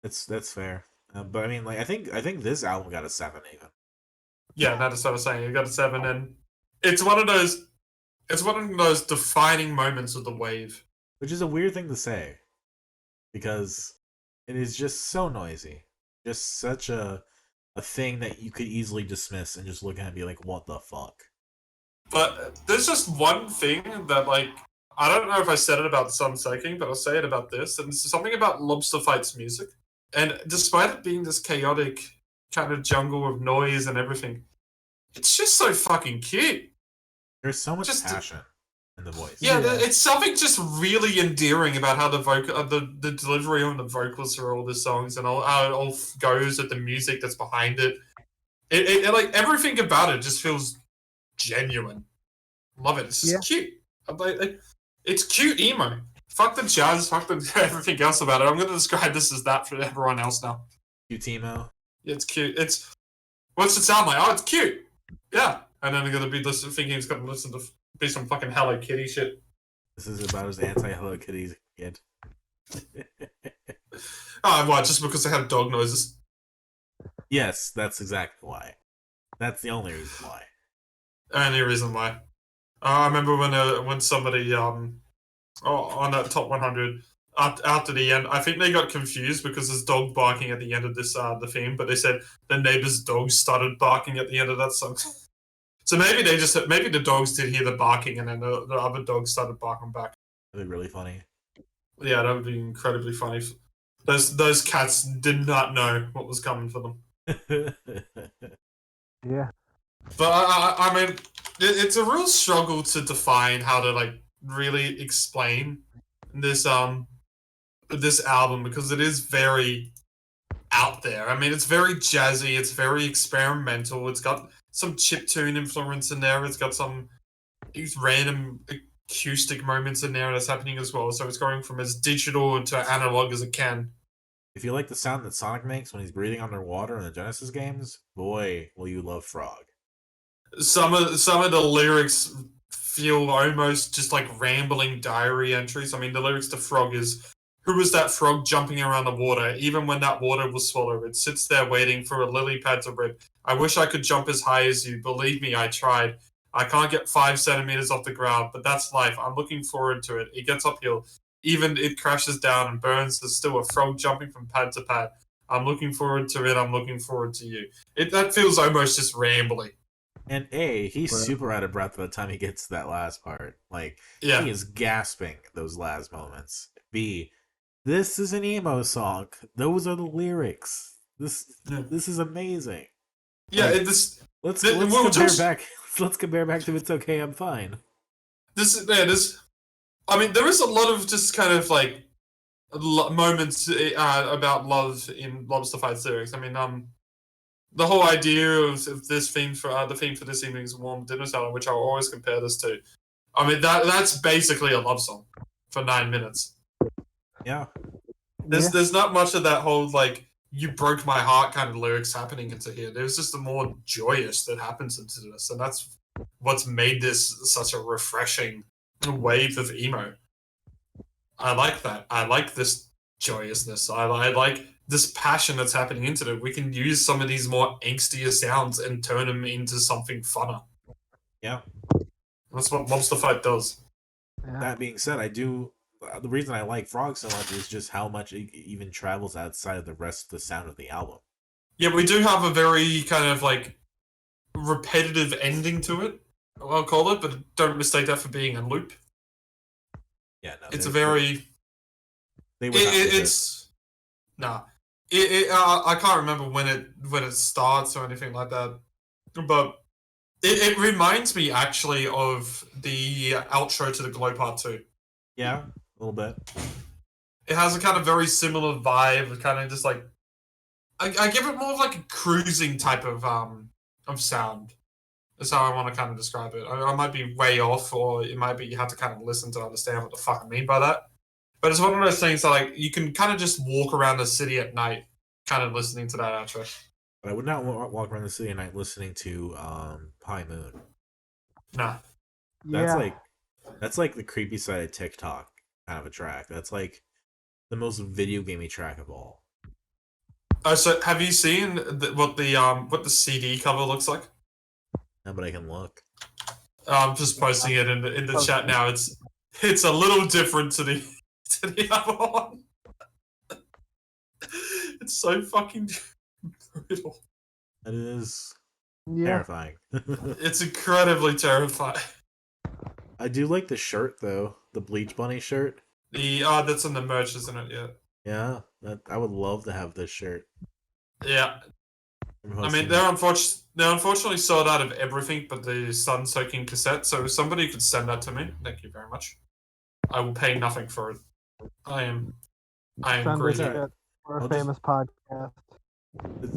That's fair. But I mean, like I think this album got a 7 even. Yeah, that's what I was saying. It got a 7, and it's one of those defining moments of the wave. Which is a weird thing to say, because it is just so noisy, just such a thing that you could easily dismiss and just look at it and be like, "What the fuck?" But there's just one thing that, like, I don't know if I said it about Sunseeking, but I'll say it about this, and it's something about Lobsterfight's music. And despite it being this chaotic kind of jungle of noise and everything, it's just so fucking cute. There's so much passion in the voice. Yeah, it's something just really endearing about how the delivery on the vocals for all the songs and how it all goes at the music that's behind it. It like everything about it just feels genuine. Love it. It's just cute. It's cute emo. Fuck the jazz. Fuck everything else about it. I'm going to describe this as that for everyone else now. Cute emo. Yeah, it's cute. What's it sound like? Oh, it's cute. Yeah. And then I'm going to be thinking it's going to listen to be some fucking Hello Kitty shit. This is about as anti-Hello Kitty as it can get. Oh, what? Just because they have dog noises? Yes, that's exactly why. That's the only reason why. Only reason why. I remember when somebody on that top 100 after the end, I think they got confused because there's dog barking at the end of this the theme, but they said the neighbor's dog started barking at the end of that song. So maybe the dogs did hear the barking and then the other dogs started barking back. That'd be really funny. Yeah, that would be incredibly funny. Those cats did not know what was coming for them. Yeah. But I mean, it's a real struggle to define how to like really explain this album because it is very out there. I mean, it's very jazzy. It's very experimental. It's got some chiptune influence in there. It's got some random acoustic moments in there that's happening as well. So it's going from as digital to analog as it can. If you like the sound that Sonic makes when he's breathing underwater in the Genesis games, boy, will you love Frog. Some of the lyrics feel almost just like rambling diary entries. I mean, the lyrics to Frog is, "Who was that frog jumping around the water? Even when that water was swallowed, it sits there waiting for a lily pad to rip. I wish I could jump as high as you. Believe me, I tried. I can't get 5 centimeters off the ground, but that's life. I'm looking forward to it. It gets uphill. Even it crashes down and burns. There's still a frog jumping from pad to pad. I'm looking forward to it. I'm looking forward to you." That feels almost just rambling. And A, he's super out of breath by the time he gets to that last part. Like, he is gasping those last moments. B, this is an emo song. Those are the lyrics. This is amazing. Yeah, like, let's compare back to "It's Okay, I'm Fine." I mean, there is a lot of just kind of like moments about love in Lobsterfight's lyrics. I mean, the whole idea of this theme for the theme for this evening's Warm Dinner Salad, which I'll always compare this to. I mean, that's basically a love song for 9 minutes. Yeah. There's not much of that whole like "you broke my heart" kind of lyrics happening into here. There's just a more joyous that happens into this, and that's what's made this such a refreshing wave of emo. I like that. I like this joyousness. I like this passion that's happening into it. We can use some of these more angstier sounds and turn them into something funner. Yeah. That's what Lobsterfight does. Yeah. That being said, the reason I like Frog so much is just how much it even travels outside of the rest of the sound of the album. Yeah, we do have a very kind of like repetitive ending to it, I'll call it, but don't mistake that for being a loop. Yeah, no. It's a very... I can't remember when it starts or anything like that, but it reminds me actually of the outro to the Glow Part 2. Yeah, a little bit. It has a kind of very similar vibe, kind of just like I give it more of like a cruising type of sound. That's how I want to kind of describe it. I might be way off, or it might be you have to kind of listen to understand what the fuck I mean by that. But it's one of those things that, like, you can kind of just walk around the city at night, kind of listening to that outro. But I would not walk around the city at night listening to High Moon. Nah. That's like the creepy side of TikTok kind of a track. That's like the most video gamey track of all. So have you seen what the CD cover looks like? No, but I can look. I'm just posting it in the chat now. It's a little different to the other one. It's so fucking brutal. It is terrifying. It's incredibly terrifying. I do like the shirt though, the Bleach Bunny shirt. That's in the merch, isn't it? Yeah. I would love to have this shirt. Yeah. I mean, they're unfortunately sold out of everything but the sun-soaking cassette, so if somebody could send that to me, thank you very much. I will pay nothing for it. I am greedy. For a famous podcast.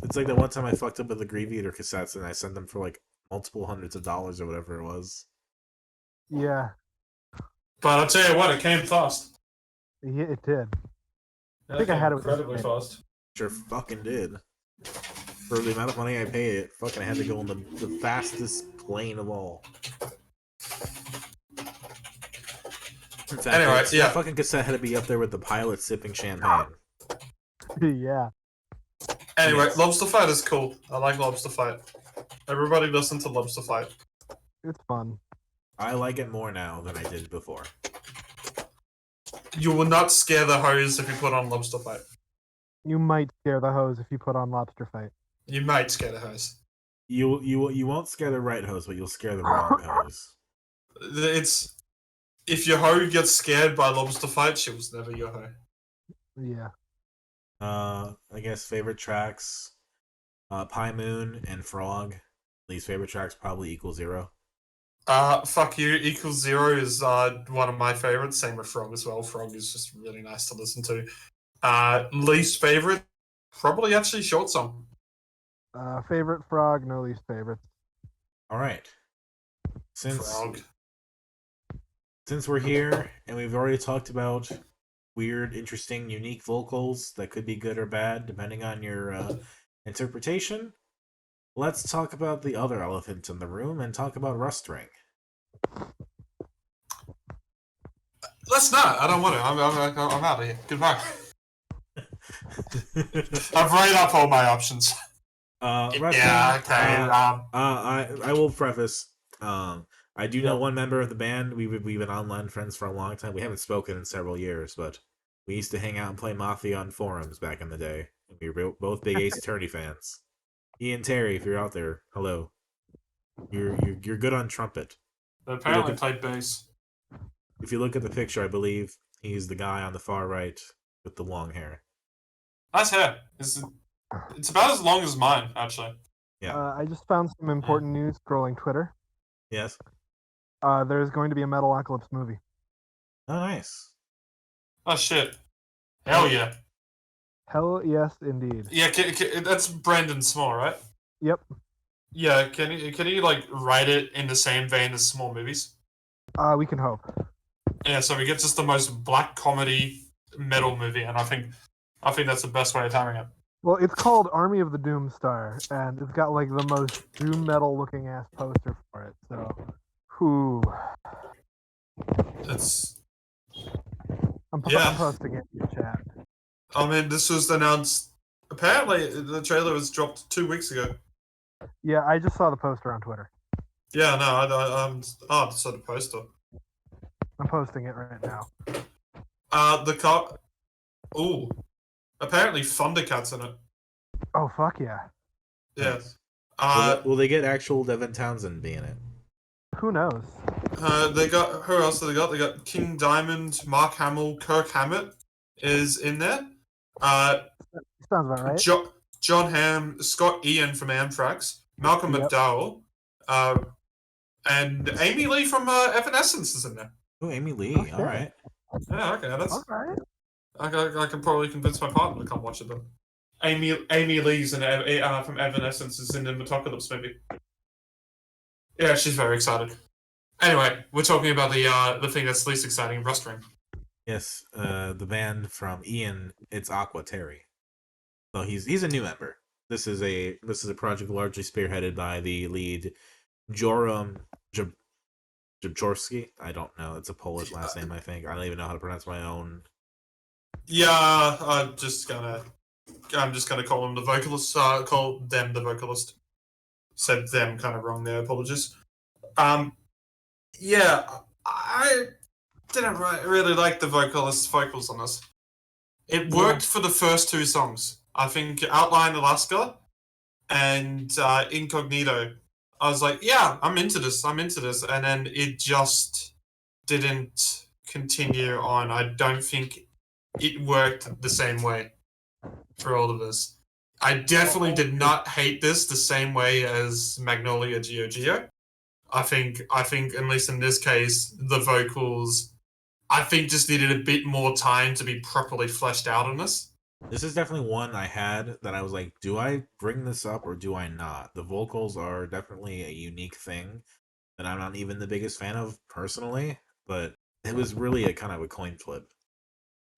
It's like the one time I fucked up with the Griefeater cassettes and I sent them for like multiple hundreds of dollars or whatever it was. Yeah. But I'll tell you what, it came fast. Yeah, it did. I think I had it incredibly fast. Sure fucking did. For the amount of money I paid it, fucking had to go on the fastest plane of all. In fact, anyway, that fucking cassette had to be up there with the pilot sipping champagne. Yeah. Anyway, Lobster Fight is cool. I like Lobster Fight. Everybody listen to Lobster Fight. It's fun. I like it more now than I did before. You will not scare the hose if you put on Lobster Fight. You might scare the hose if you put on Lobster Fight. You might scare the hose. You won't scare the right hose, but you'll scare the wrong hose. It's if your hoe gets scared by Lobster Fight, she was never your hoe. Yeah. I guess favorite tracks, Pie Moon and Frog. Least favorite tracks probably equal 0. Fuck you. Equals 0 is one of my favorites. Same with Frog as well. Frog is just really nice to listen to. Least favorite, probably actually Short Song. Favorite Frog, no least favorites. All right. Frog. Since we're here and we've already talked about weird, interesting, unique vocals that could be good or bad depending on your interpretation, let's talk about the other elephant in the room and talk about Rust Ring. Let's not. I don't want to. I'm out of here. Goodbye. I've weighed up all my options. Yeah, okay. I will preface. I do know one member of the band. We've been online friends for a long time. We haven't spoken in several years, but we used to hang out and play Mafia on forums back in the day. We were both big Ace Attorney fans. Ian Terry, if you're out there, hello. You're good on trumpet. But apparently played bass. If you look at the picture, I believe he's the guy on the far right with the long hair. Nice hair. It's about as long as mine, actually. Yeah. I just found some important news scrolling Twitter. Yes. There's going to be a Metalocalypse movie. Oh, nice. Oh, shit. Hell yeah. Hell yes, indeed. Yeah, that's Brandon Small, right? Yep. Yeah, can he like write it in the same vein as Small movies? We can hope. Yeah, so we get just the most black comedy metal movie, and I think that's the best way of having it. Well, it's called Army of the Doomstar, and it's got like the most doom metal looking ass poster for it. So, whoo. I'm posting it in the chat. I mean, this was announced. Apparently, the trailer was dropped 2 weeks ago. Yeah, I just saw the poster on Twitter. Yeah, no, I just saw the poster. I'm posting it right now. Ooh. Apparently Thundercat's in it. Oh, fuck yeah. Yeah. Will they get actual Devin Townsend being it? Who knows? They got... Who else do they got? They got King Diamond, Mark Hamill, Kirk Hammett is in there. Sounds about right. John Hamm, Scott Ian from Anthrax, Malcolm McDowell, and Amy Lee from Evanescence is in there. Oh, Amy Lee. Okay. All right. Yeah, okay. That's... All right. I can probably convince my partner to come watch it then. Amy Lee's from Evanescence is in the Metacalypse movie. Yeah, she's very excited. Anyway, we're talking about the thing that's least exciting, Rustring. Yes, the band from Ian, it's Aqua Terry. So he's a new member. This is a project largely spearheaded by the lead Joram Jabczorski. I don't know. It's a Polish last name, I think. I don't even know how to pronounce my own. Yeah, I'm just gonna call him the vocalist. Call them the vocalist. Said them kind of wrong there. Apologies. Yeah, I didn't really like the vocals on this. It worked for the first two songs. I think Outline Alaska and Incognito. I was like, yeah, I'm into this. And then it just didn't continue on. I don't think it worked the same way for all of us. I definitely did not hate this the same way as Magnolia Giogio. I think at least in this case, the vocals I think just needed a bit more time to be properly fleshed out on this. This is definitely one I had that I was like, do I bring this up or do I not? The vocals are definitely a unique thing that I'm not even the biggest fan of personally, but it was really a kind of a coin flip.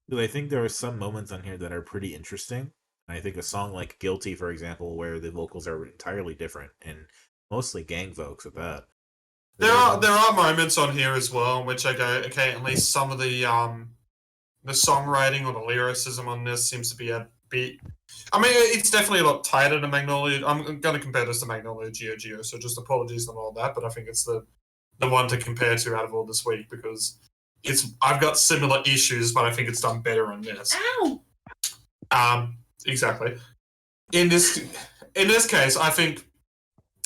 Because I think there are some moments on here that are pretty interesting. And I think a song like Guilty, for example, where the vocals are entirely different and mostly gang vocals at that. There are moments on here as well in which I go, okay, at least some of the songwriting or the lyricism on this seems to be a bit. I mean, it's definitely a lot tighter than Magnolia. I'm going to compare this to Magnolia Giogio, so just apologies on all that, but I think it's the one to compare to out of all this week because I've got similar issues, but I think it's done better on this. Ow! Exactly. In this case, I think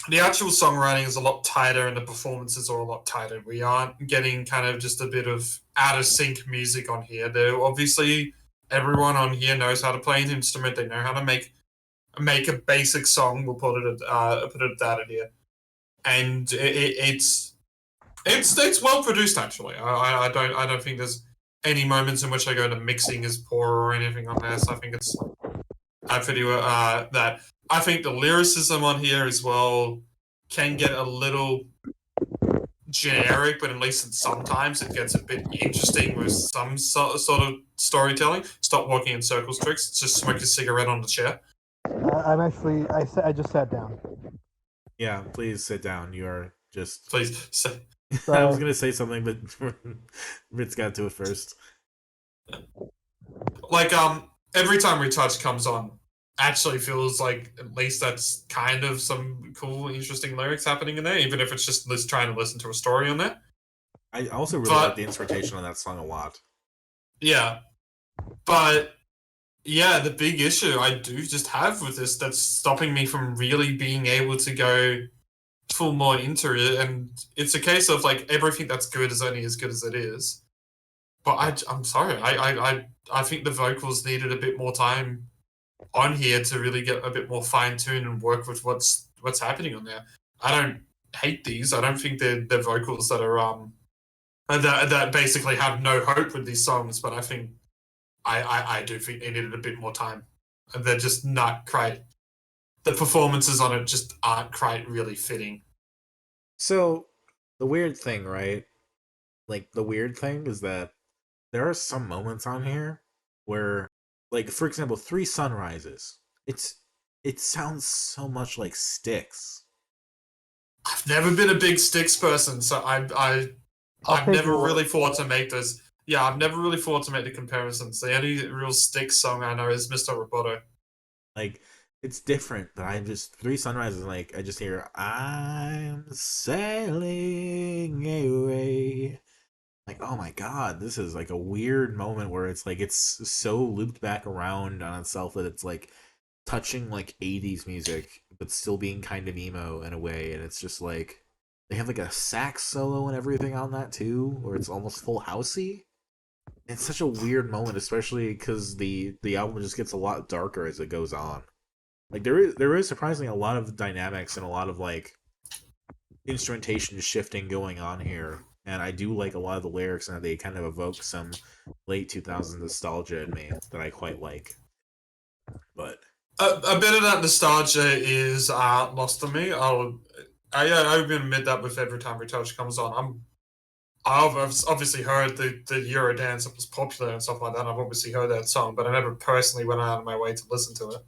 the actual songwriting is a lot tighter and the performances are a lot tighter. We aren't getting kind of just a bit of out of sync music on here. Though obviously everyone on here knows how to play an instrument. They know how to make a basic song. We'll put it at that here, and it's well produced actually. I don't think there's any moments in which I go to mixing is poor or anything on this. I think it's pretty that. I think the lyricism on here as well can get a little generic, but at least sometimes it gets a bit interesting with some sort of storytelling. Stop walking in circles, Tricks. Just smoke a cigarette on the chair. I just sat down. Yeah, please sit down. You are just... Please sit. I was going to say something, but Ritz got to it first. Like, every time Retouch comes on, actually feels like at least that's kind of some cool, interesting lyrics happening in there, even if it's just trying to listen to a story on there. I also really like the instrumentation on that song a lot. Yeah. But, yeah, the big issue I do just have with this that's stopping me from really being able to go full more into it, and it's a case of, like, everything that's good is only as good as it is. But I'm sorry, I think the vocals needed a bit more time on here to really get a bit more fine-tuned and work with what's happening on there. I don't hate these. I don't think they're vocals that are that basically have no hope with these songs, but I think I do think they needed a bit more time. And they're just not quite, the performances on it just aren't quite really fitting. So the weird thing, right? Like the weird thing is that there are some moments on here where, like, for example, 3 Sunrises. It sounds so much like Styx. I've never been a big Styx person, so I've never really thought to make this. Yeah, I've never really thought to make the comparisons. The only real Styx song I know is Mr. Roboto. Like, it's different, but I'm just 3 Sunrises. Like, I just hear I'm sailing away. Like, oh my god, this is like a weird moment where it's like it's so looped back around on itself that it's like touching like 80s music, but still being kind of emo in a way. And it's just like they have like a sax solo and everything on that too, where it's almost full housey. It's such a weird moment, especially because the album just gets a lot darker as it goes on. Like there is surprisingly a lot of dynamics and a lot of like instrumentation shifting going on here. And I do like a lot of the lyrics, and they kind of evoke some late 2000s nostalgia in me that I quite like. But a bit of that nostalgia is lost on me. I would admit that with Every Time Retouch comes on. I've obviously heard the Eurodance that was popular and stuff like that. I've obviously heard that song, but I never personally went out of my way to listen to it.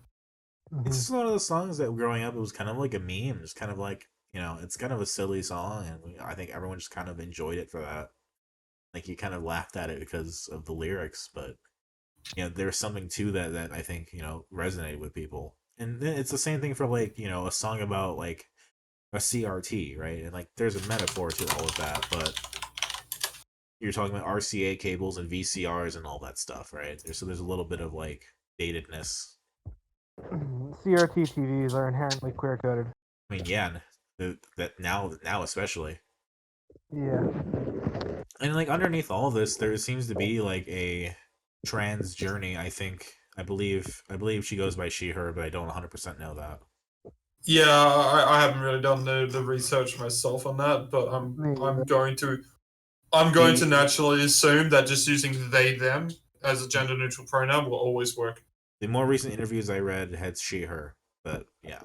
It's just one of those songs that growing up, it was kind of like a meme. It's kind of like, it's kind of a silly song, and I think everyone just kind of enjoyed it for that. Like, you kind of laughed at it because of the lyrics, but there's something to that I think resonated with people. And then it's the same thing for like a song about like a CRT, right? And like there's a metaphor to all of that, but you're talking about RCA cables and VCRs and all that stuff, right? So there's a little bit of like datedness. CRT TVs are inherently queer coded. I mean, yeah, that now especially. Yeah. And like underneath all of this, there seems to be like a trans journey. I believe she goes by she her, but I don't 100% know that. Yeah, I haven't really done the research myself on that, but I'm going to naturally assume that just using they them as a gender neutral pronoun will always work. The more recent interviews I read had she her, but yeah.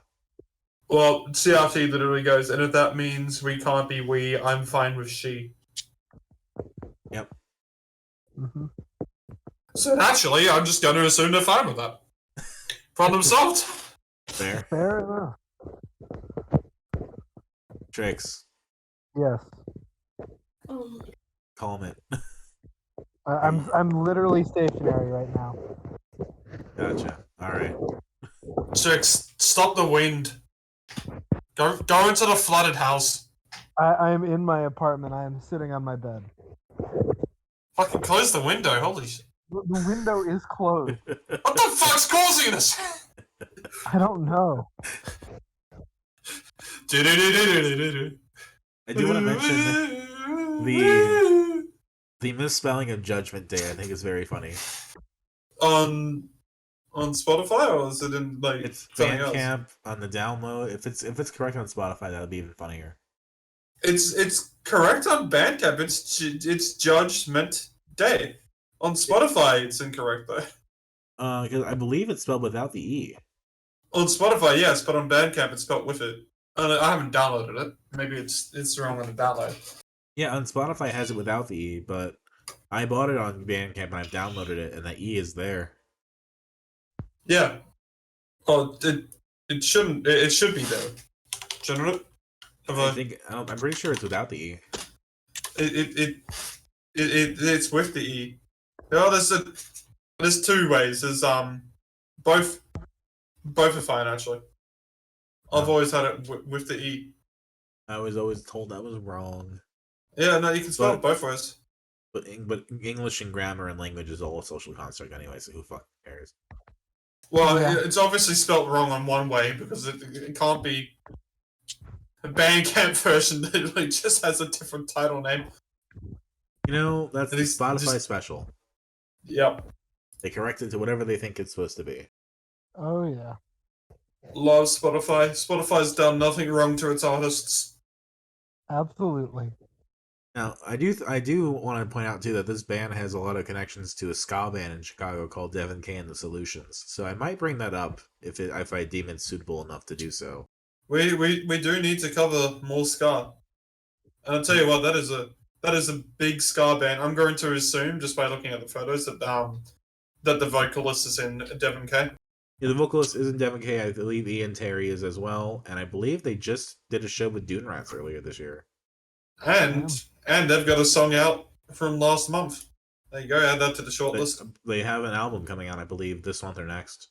Well, CRT literally goes, and if that means we can't be we, I'm fine with she. Yep. Mm-hmm. So naturally, I'm just going to assume they're fine with that. Problem solved. Fair. Fair enough. Tricks. Yes. Calm it. I'm literally stationary right now. Gotcha. All right. Tricks, stop the wind. Go into the flooded house. I'm in my apartment. I am sitting on my bed. Fucking close the window. Holy shit. The window is closed. What the fuck's causing this? I don't know. I do want to mention the misspelling of Judgment Day. I think is very funny. On Spotify, or is it in like it's something Bandcamp else? On the download? If it's correct on Spotify, that would be even funnier. It's correct on Bandcamp. It's Judgment Day. On Spotify, it's incorrect though. Because I believe it's spelled without the E. On Spotify, yes, but on Bandcamp, it's spelled with it. I haven't downloaded it. Maybe it's wrong on the download. Yeah, on Spotify it has it without the E, but I bought it on Bandcamp and I've downloaded it, and that E is there. Yeah. Oh, it shouldn't. It should be there. Shouldn't it? I'm pretty sure it's without the E. It's with the E. No, there's two ways. There's both are fine actually. I've always had it with the E. I was always told that was wrong. Yeah, no, you can spell it both ways. But English and grammar and language is all a social construct anyway, so who fucking cares? Well, yeah. It's obviously spelled wrong on one way because it can't be a Bandcamp version that like just has a different title name. That's the Spotify special. Yep. They correct it to whatever they think it's supposed to be. Oh yeah. Love Spotify. Spotify's done nothing wrong to its artists. Absolutely. Now, I do want to point out too that this band has a lot of connections to a ska band in Chicago called Devin K and the Solutions. So I might bring that up if I deem it suitable enough to do so. We do need to cover more ska. And I'll tell you what, that is a big ska band. I'm going to assume just by looking at the photos that the vocalist is in Devin K. Yeah, the vocalist is in Devin K. I believe Ian Terry is as well, and I believe they just did a show with Dune Rats earlier this year. And they've got a song out from last month. There you go. Add that to the short list. They have an album coming out, I believe, this month or next.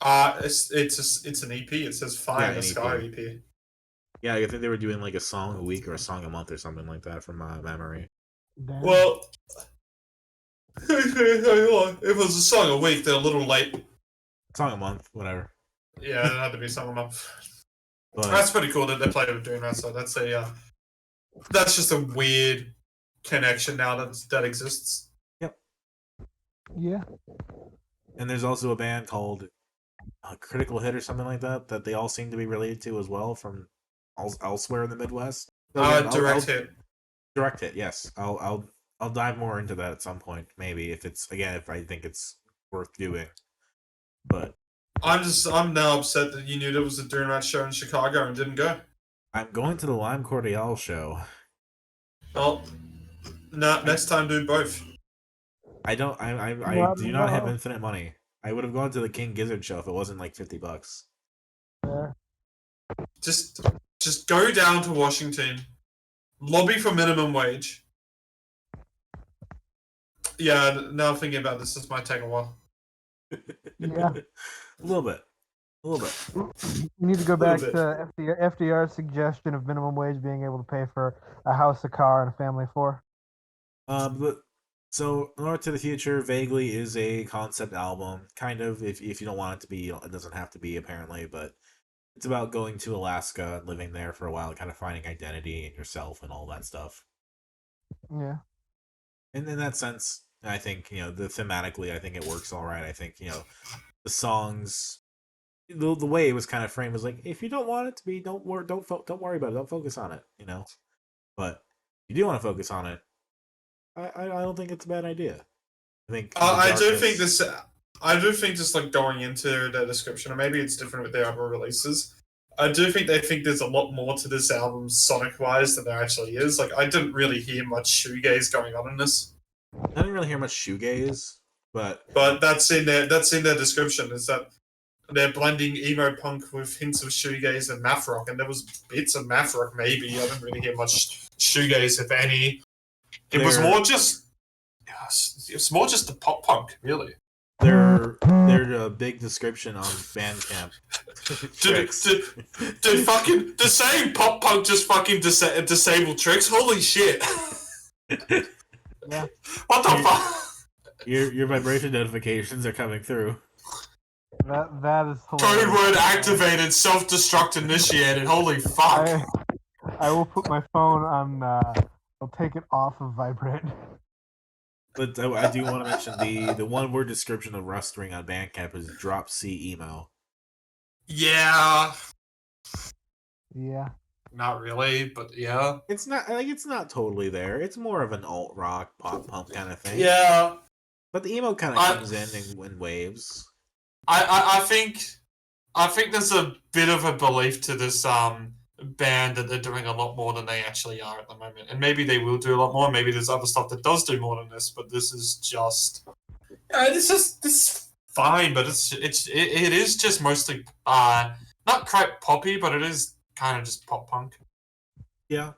It's an EP. It says Fine, a ska EP. Yeah, I think they were doing like a song a week or a song a month or something like that from my memory. Damn. Well, if it was a song a week, they're a little late. Song a month, whatever. Yeah, it had to be song a month. But that's pretty cool that they played with doing that. So that's just a weird connection now that exists. Yep. Yeah. And there's also a band called Critical Hit or something like that they all seem to be related to as well from elsewhere in the Midwest. Direct Hit. Direct Hit, yes. I'll dive more into that at some point, maybe if I think it's worth doing. But I'm now upset that you knew there was a Dune Rat show in Chicago and didn't go. I'm going to the Lime Cordial show. Oh, no, next time do both. I don't. I do not have infinite money. I would have gone to the King Gizzard show if it wasn't like $50. Yeah. Just go down to Washington, lobby for minimum wage. Yeah, now thinking about this might take a while. Yeah. A little bit. You need to go back to FDR's suggestion of minimum wage being able to pay for a house, a car, and a family of 4. So North to the Future vaguely is a concept album, kind of. If you don't want it to be, it doesn't have to be apparently, but it's about going to Alaska and living there for a while, kind of finding identity in yourself and all that stuff. Yeah. And in that sense, I think the thematically, I think it works all right. I think the songs. The way it was kind of framed was like, if you don't want it to be, don't worry about it, don't focus on it, But if you do want to focus on it, I don't think it's a bad idea. I think I do think just like going into the description, or maybe it's different with the other releases. I do think they think there's a lot more to this album sonic wise than there actually is. Like I didn't really hear much shoegaze going on in this. I didn't really hear much shoegaze, but that's in their description. Is that they're blending emo punk with hints of shoegaze and math rock, and there was bits of math rock maybe. I didn't really hear much shoegaze, if any. It was more just the pop punk, really. They're a big description on Bandcamp. Dude, fucking the same pop punk just fucking disabled tricks. Holy shit! Yeah. What the fuck? Your vibration notifications are coming through. That is hilarious. Code word activated, self-destruct initiated. Holy fuck! I will put my phone on. I'll take it off of vibrate. But I do want to mention the one word description of Rustring on Bandcamp is drop C emo. Yeah. Yeah. Not really, but yeah. It's not totally there. It's more of an alt rock pop punk kind of thing. Yeah. But the emo kind of comes in waves. I think there's a bit of a belief to this band that they're doing a lot more than they actually are at the moment, and maybe they will do a lot more. Maybe there's other stuff that does do more than this, but this is just this is fine. But it is just mostly not quite poppy, but it is kind of just pop punk. Yeah,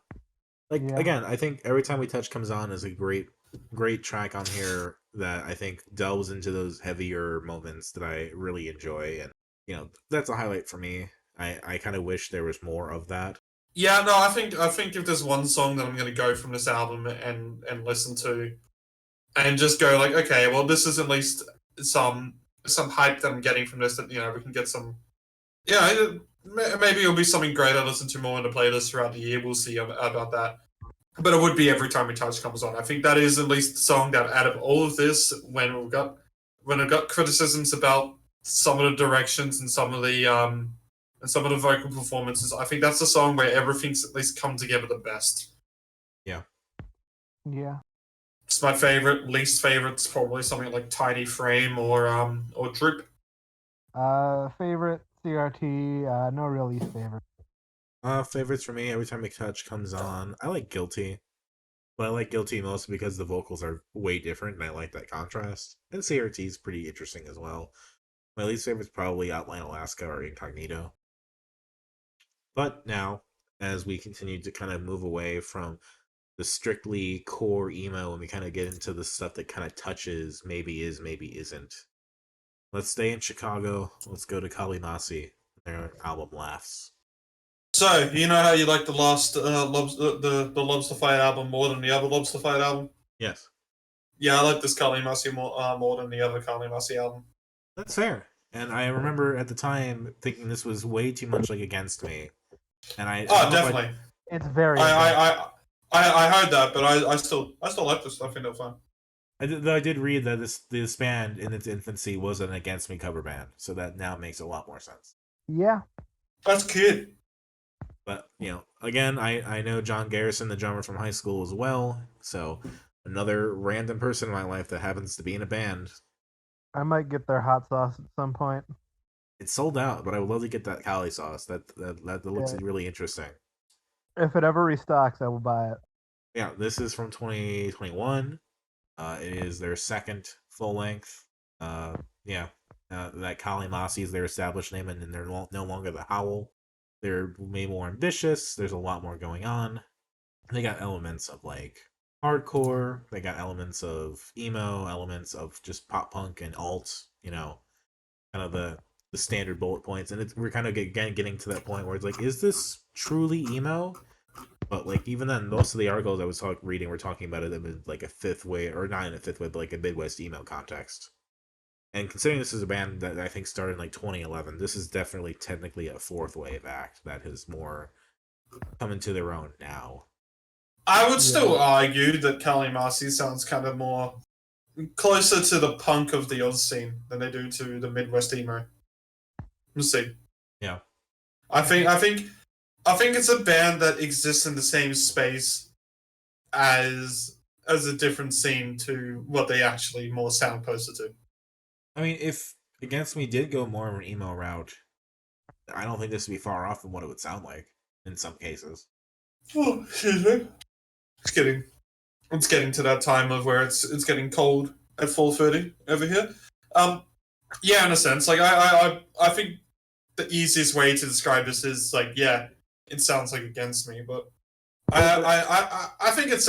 again, I think Every Time We Touch Comes On is a great track on here that I think delves into those heavier moments that I really enjoy, and that's a highlight for me. I kind of wish there was more of that. Yeah, no, I think if there's one song that I'm going to go from this album and listen to, and just go like, okay, well, this is at least some hype that I'm getting from this. That we can get some. Yeah, maybe it'll be something great I listen to more in the playlist throughout the year. We'll see about that. But it would be Every Time We Touch comes on. I think that is at least the song that out of all of this, when it got criticisms about some of the directions and some of the vocal performances, I think that's the song where everything's at least come together the best. Yeah. Yeah. It's my favorite. Least favorite's probably something like Tiny Frame or Droop. Favorite CRT. No real least favorite. Favorites for me, Every Time We Touch comes on. I like Guilty. But I like Guilty mostly because the vocals are way different and I like that contrast. And CRT is pretty interesting as well. My least favorite is probably Outline Alaska or Incognito. But now, as we continue to kind of move away from the strictly core emo and we kind of get into the stuff that kind of touches maybe is, maybe isn't. Let's stay in Chicago. Let's go to Masi. Their album Laughs. So, you know how you like the last the Lobsterfight album more than the other Lobsterfight album? Yes. Yeah, I like this Masi more than the other Masi album. That's fair. And I remember at the time thinking this was way too much like Against Me. And definitely. It's very. I heard that, but I still like this stuff. I think they're fun. I did read that this band in its infancy was an Against Me cover band, so that now makes a lot more sense. Yeah. That's cute. But again, I know John Garrison, the drummer from high school, as well. So another random person in my life that happens to be in a band. I might get their hot sauce at some point. It's sold out, but I would love to get that Cali sauce. That looks really interesting. If it ever restocks, I will buy it. Yeah, this is from 2021. It is their second full length. That Kali Masi is their established name, and they're no longer the Howl. They're way more ambitious. There's a lot more going on. They got elements of like hardcore. They got elements of emo, elements of just pop punk and alt. Kind of the standard bullet points. And we're kind of getting to that point where it's like, is this truly emo? But like even then, most of the articles I was reading were talking about it in like a fifth wave, or not in a fifth wave, but like a Midwest emo context. And considering this is a band that I think started in like 2011, this is definitely technically a fourth wave act that has more come into their own now. I would still argue that Kali Masi sounds kind of more closer to the punk of the Oz scene than they do to the Midwest emo. We'll see. Yeah. I think it's a band that exists in the same space as a different scene to what they actually more sound closer to. I mean, if Against Me did go more of an emo route, I don't think this would be far off from what it would sound like in some cases. Oh, excuse me. It's getting to that time of where it's getting cold at 4:30 over here. Yeah, in a sense, like I think the easiest way to describe this is like, yeah, it sounds like Against Me, but I think it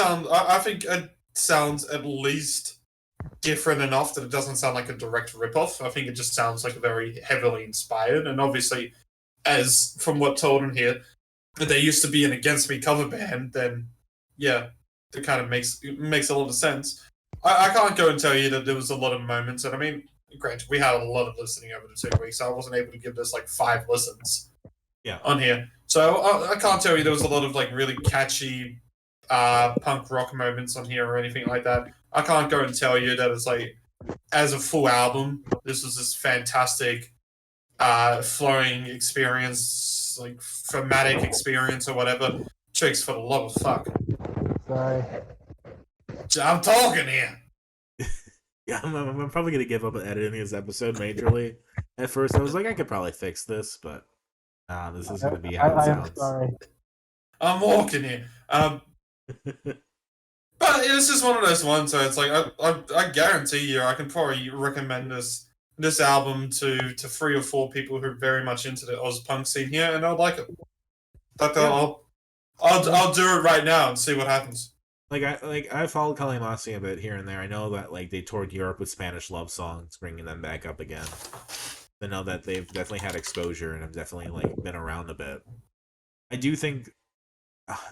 sounds at least different enough that it doesn't sound like a direct ripoff. I think it just sounds like very heavily inspired, and obviously, as from what told in here, that they used to be an Against Me cover band, then yeah, it kind of makes a lot of sense. I can't go and tell you that there was a lot of moments, and I mean, granted, we had a lot of listening over the 2 weeks, so I wasn't able to give this like 5 listens on here. So I can't tell you there was a lot of like really catchy punk rock moments on here or anything like that. I can't go and tell you that it's like, as a full album, this was this fantastic flowing experience, like thematic experience or whatever. Tricks, for the love of fuck. Sorry. I'm talking here. Yeah, I'm probably going to give up on editing this episode majorly. At first, I was like, I could probably fix this, but this is going to be how it sounds. I'm sorry. I'm walking here. But this is one of those ones where it's like, I guarantee you, I can probably recommend this album to 3 or 4 people who are very much into the Oz punk scene here, and they'll like it. I'll do it right now and see what happens. I followed Kali Masi a bit here and there. I know that like they toured Europe with Spanish love songs, bringing them back up again. I know that they've definitely had exposure and have definitely like been around a bit. I do think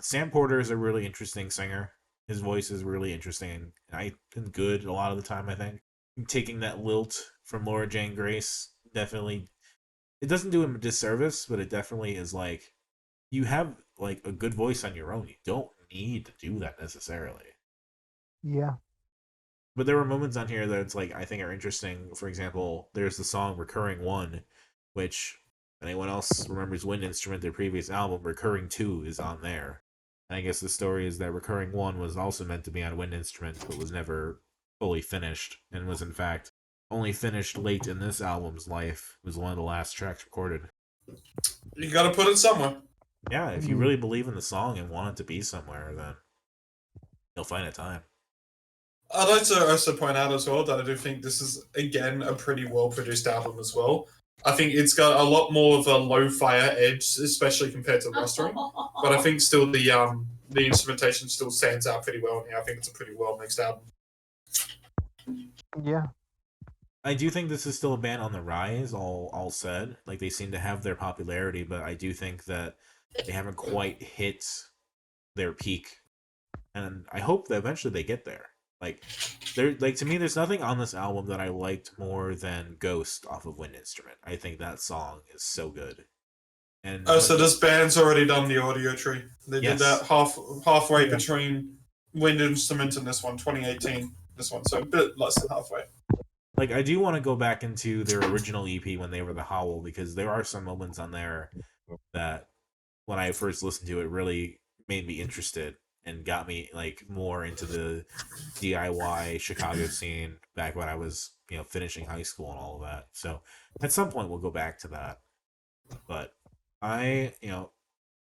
Sam Porter is a really interesting singer. His voice is really interesting and good a lot of the time. I think taking that lilt from Laura Jane Grace definitely, it doesn't do him a disservice, but it definitely is like, you have like a good voice on your own. You don't need to do that necessarily. Yeah. But there were moments on here that it's like, I think are interesting. For example, there's the song Recurring 1, which, if anyone else remembers Wind Instrument, their previous album, Recurring 2 is on there. And I guess the story is that Recurring 1 was also meant to be on Wind Instrument, but was never fully finished, and was in fact only finished late in this album's life. It was one of the last tracks recorded. You gotta put it somewhere. Yeah, if you really believe in the song and want it to be somewhere, then you'll find a time. I'd like to also point out as well that I do think this is, again, a pretty well-produced album as well. I think it's got a lot more of a low-fire edge, especially compared to Rustering. But I think still the instrumentation still stands out pretty well in here. I think it's a pretty well-mixed album. Yeah. I do think this is still a band on the rise, all said. Like, they seem to have their popularity, but I do think that they haven't quite hit their peak. And I hope that eventually they get there. To me, there's nothing on this album that I liked more than Ghost off of Wind Instrument. I think that song is so good. And so this band's already done the audio tree. They did that halfway between Wind Instrument and this one, 2018. This one, so a bit less than halfway. Like, I do want to go back into their original EP when they were the Howl, because there are some moments on there that, when I first listened to it, really made me interested and got me like more into the DIY Chicago scene back when I was, finishing high school and all of that. So at some point we'll go back to that. But I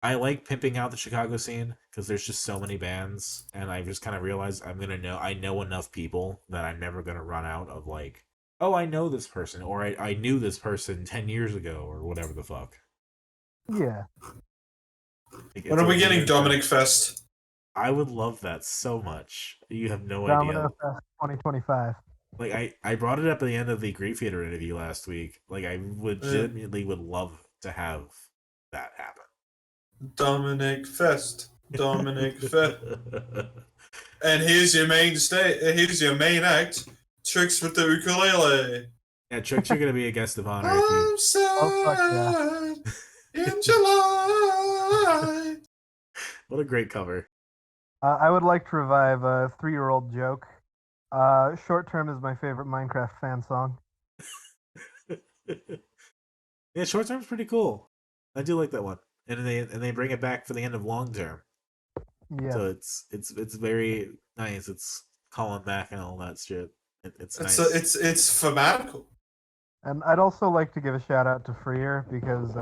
I like pimping out the Chicago scene because there's just so many bands, and I just kind of realized I know enough people that I'm never gonna run out of like, oh, I know this person, or I knew this person 10 years ago, or whatever the fuck. Yeah. Like, When are we getting Dominic Fest? I would love that so much. You have no Domino idea. Fest 2025. Like I brought it up at the end of the Griefeater interview last week. Like I legitimately would love to have that happen. Dominic Fest. Dominic Fest. And here's your main act, Tricks with the ukulele. Yeah, Tricks, you're gonna be a guest of honor. I'm sad in July. What a great cover. I would like to revive a 3-year-old joke. Short Term is my favorite Minecraft fan song. Yeah, Short Term's pretty cool. I do like that one, and they bring it back for the end of Long Term. Yeah. So it's very nice. It's calling back and all that shit. It's nice. It's fanatical. And I'd also like to give a shout out to Freer because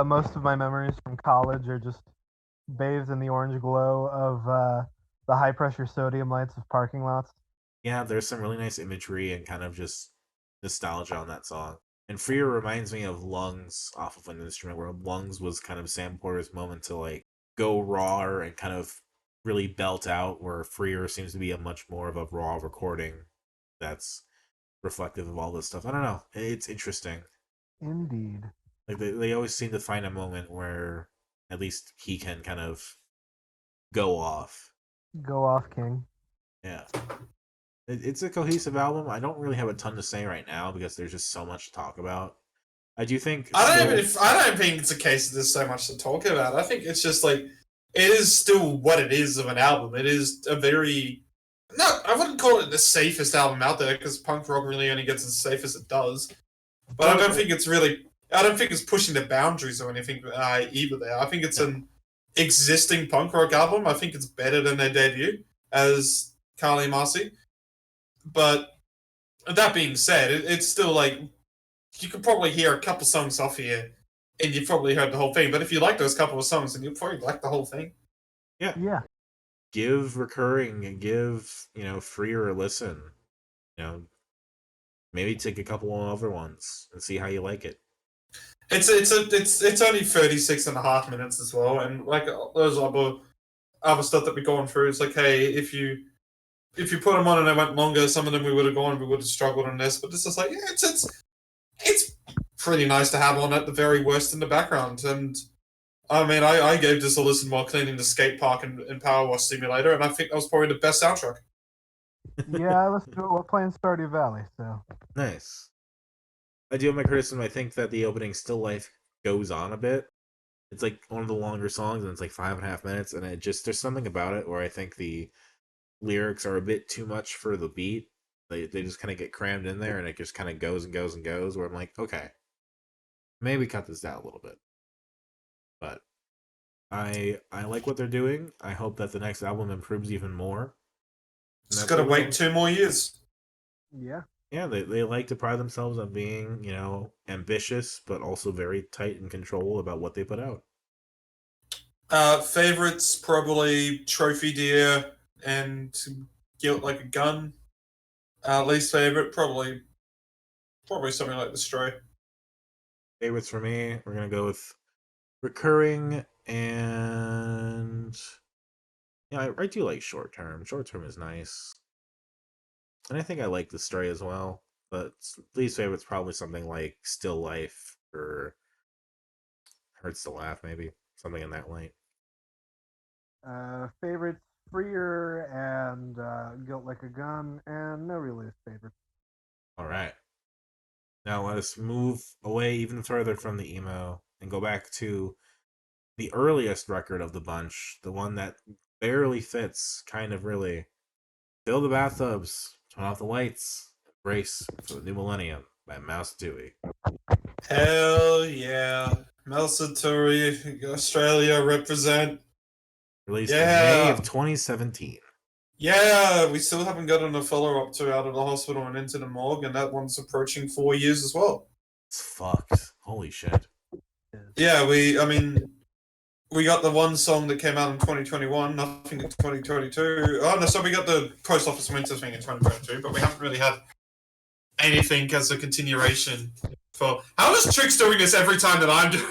most of my memories from college are just bathed in the orange glow of the high pressure sodium lights of parking lots. Yeah, there's some really nice imagery and kind of just nostalgia on that song. And Freer reminds me of Lungs off of an instrument, where Lungs was kind of Sam Porter's moment to like go raw and kind of really belt out, where Freer seems to be a much more of a raw recording that's reflective of all this stuff. I don't know. It's interesting. Indeed. Like they always seem to find a moment where at least he can kind of go off. Go off, King. Yeah. It's a cohesive album. I don't really have a ton to say right now because there's just so much to talk about. I do think I don't think it's a case that there's so much to talk about. I think it's just like it is still what it is of an album. It is a very I wouldn't call it the safest album out there because punk rock really only gets as safe as it does. But I don't think it's pushing the boundaries or anything either there. I think it's an existing punk rock album. I think it's better than their debut as Carly Masi. But that being said, it's still like you could probably hear a couple songs off here and you've probably heard the whole thing. But if you like those couple of songs, then you'll probably like the whole thing. Yeah. Yeah. Give Recurring and give, Freer a listen. Maybe take a couple of other ones and see how you like it. It's only 36.5 minutes as well, and like those other stuff that we're going through, it's like, hey, if you put them on and they went longer, some of them we would have struggled on this, but this is like, yeah, it's pretty nice to have on at the very worst in the background. And I mean, I gave this a listen while cleaning the skate park and Power Wash Simulator, and I think that was probably the best soundtrack. Yeah, let's do it while playing Stardew Valley. So nice. I do have my criticism. I think that the opening Still Life goes on a bit. It's like one of the longer songs, and it's like 5.5 minutes, and there's something about it where I think the lyrics are a bit too much for the beat. They just kind of get crammed in there, and it just kind of goes and goes and goes. Where I'm like, okay, maybe cut this down a little bit. But I like what they're doing. I hope that the next album improves even more. Just gotta wait 2 more years. Yeah. Yeah, they like to pride themselves on being, ambitious, but also very tight in control about what they put out. Favorites, probably Trophy Deer and Guilt Like a Gun. Least favorite, probably something like The Stray. Favorites for me, we're going to go with Recurring and... Yeah, I do like Short Term. Short Term is nice. And I think I like The Stray as well. But least favorite's probably something like Still Life or Hurts to Laugh, maybe. Something in that light. Favorites, Freer and Guilt Like a Gun, and no real least favorites. All right. Now let us move away even further from the emo and go back to the earliest record of the bunch, the one that barely fits, kind of really. Fill the bathtubs, turn off the lights, brace for the new millennium by Mouseatouille. Hell yeah. Mouseatouille, Australia represent. Released in May of 2017. Yeah, we still haven't gotten a follow-up to Out of the Hospital and Into the Morgue, and that one's approaching 4 years as well. It's fucked. Holy shit. Yeah, We got the one song that came out in 2021, nothing in 2022. Oh no, so we got the Post Office Winter thing in 2022, but we haven't really had anything as a continuation for. How is Trix doing this every time that I'm doing?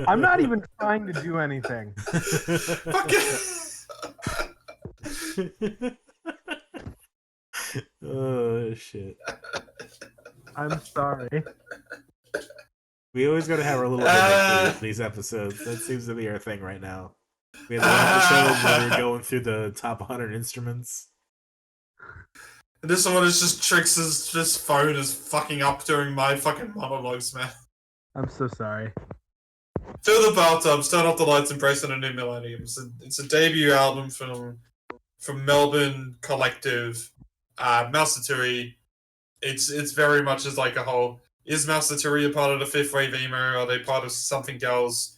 I'm not even trying to do anything. Fuck it. Oh shit. I'm sorry. We always gotta have our little gimmick for these episodes. That seems to be our thing right now. We had one episode where we were going through the top 100 instruments. This one is just Trix's just phone is fucking up during my fucking monologues, man. I'm so sorry. Fill the bathtubs, turn off the lights, embrace the new millennium. It's a debut album from Melbourne collective, Mouseatouille. It's very much as like a whole. Is Mouseatouille a part of the fifth wave emo? Are they part of something else?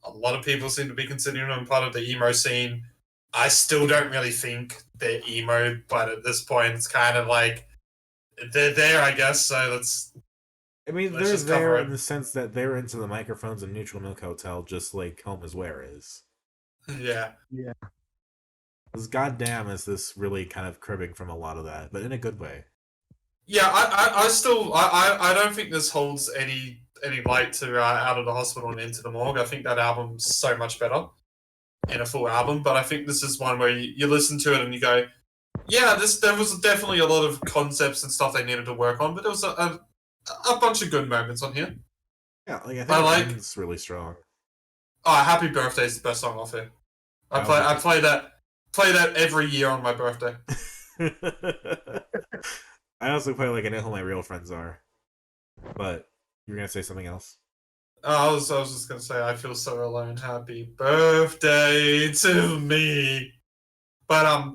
A lot of people seem to be considering them part of the emo scene. I still don't really think they're emo, but at this point, it's kind of like they're there, I guess. So let's. I mean, they're there in the sense that they're into the microphones in Neutral Milk Hotel, just like Home Is Where is. Yeah. Yeah. Because goddamn, is this really kind of cribbing from a lot of that, but in a good way. Yeah, I don't think this holds any light to Out of the Hospital and Into the Morgue. I think that album's so much better in a full album, but I think this is one where you listen to it and you go, yeah, there was definitely a lot of concepts and stuff they needed to work on, but there was a bunch of good moments on here. Yeah, like I think it's really strong. Oh, Happy Birthday is the best song off here. I play that every year on my birthday. I also play like I know who my real friends are. But you're gonna say something else? I was just gonna say I feel so alone. Happy birthday to me. But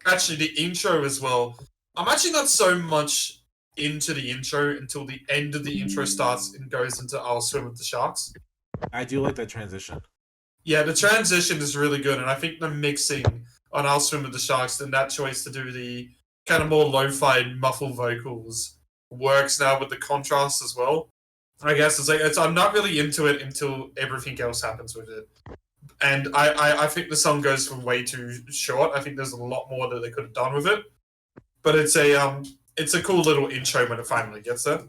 actually the intro as well. I'm actually not so much into the intro until the end of the intro starts and goes into I'll Swim with the Sharks. I do like that transition. Yeah, the transition is really good, and I think the mixing on I'll Swim with the Sharks and that choice to do the kind of more lo-fi muffled vocals works now with the contrast as well. I guess I'm not really into it until everything else happens with it. And I think the song goes for way too short. I think there's a lot more that they could have done with it. But it's a cool little intro when it finally gets there.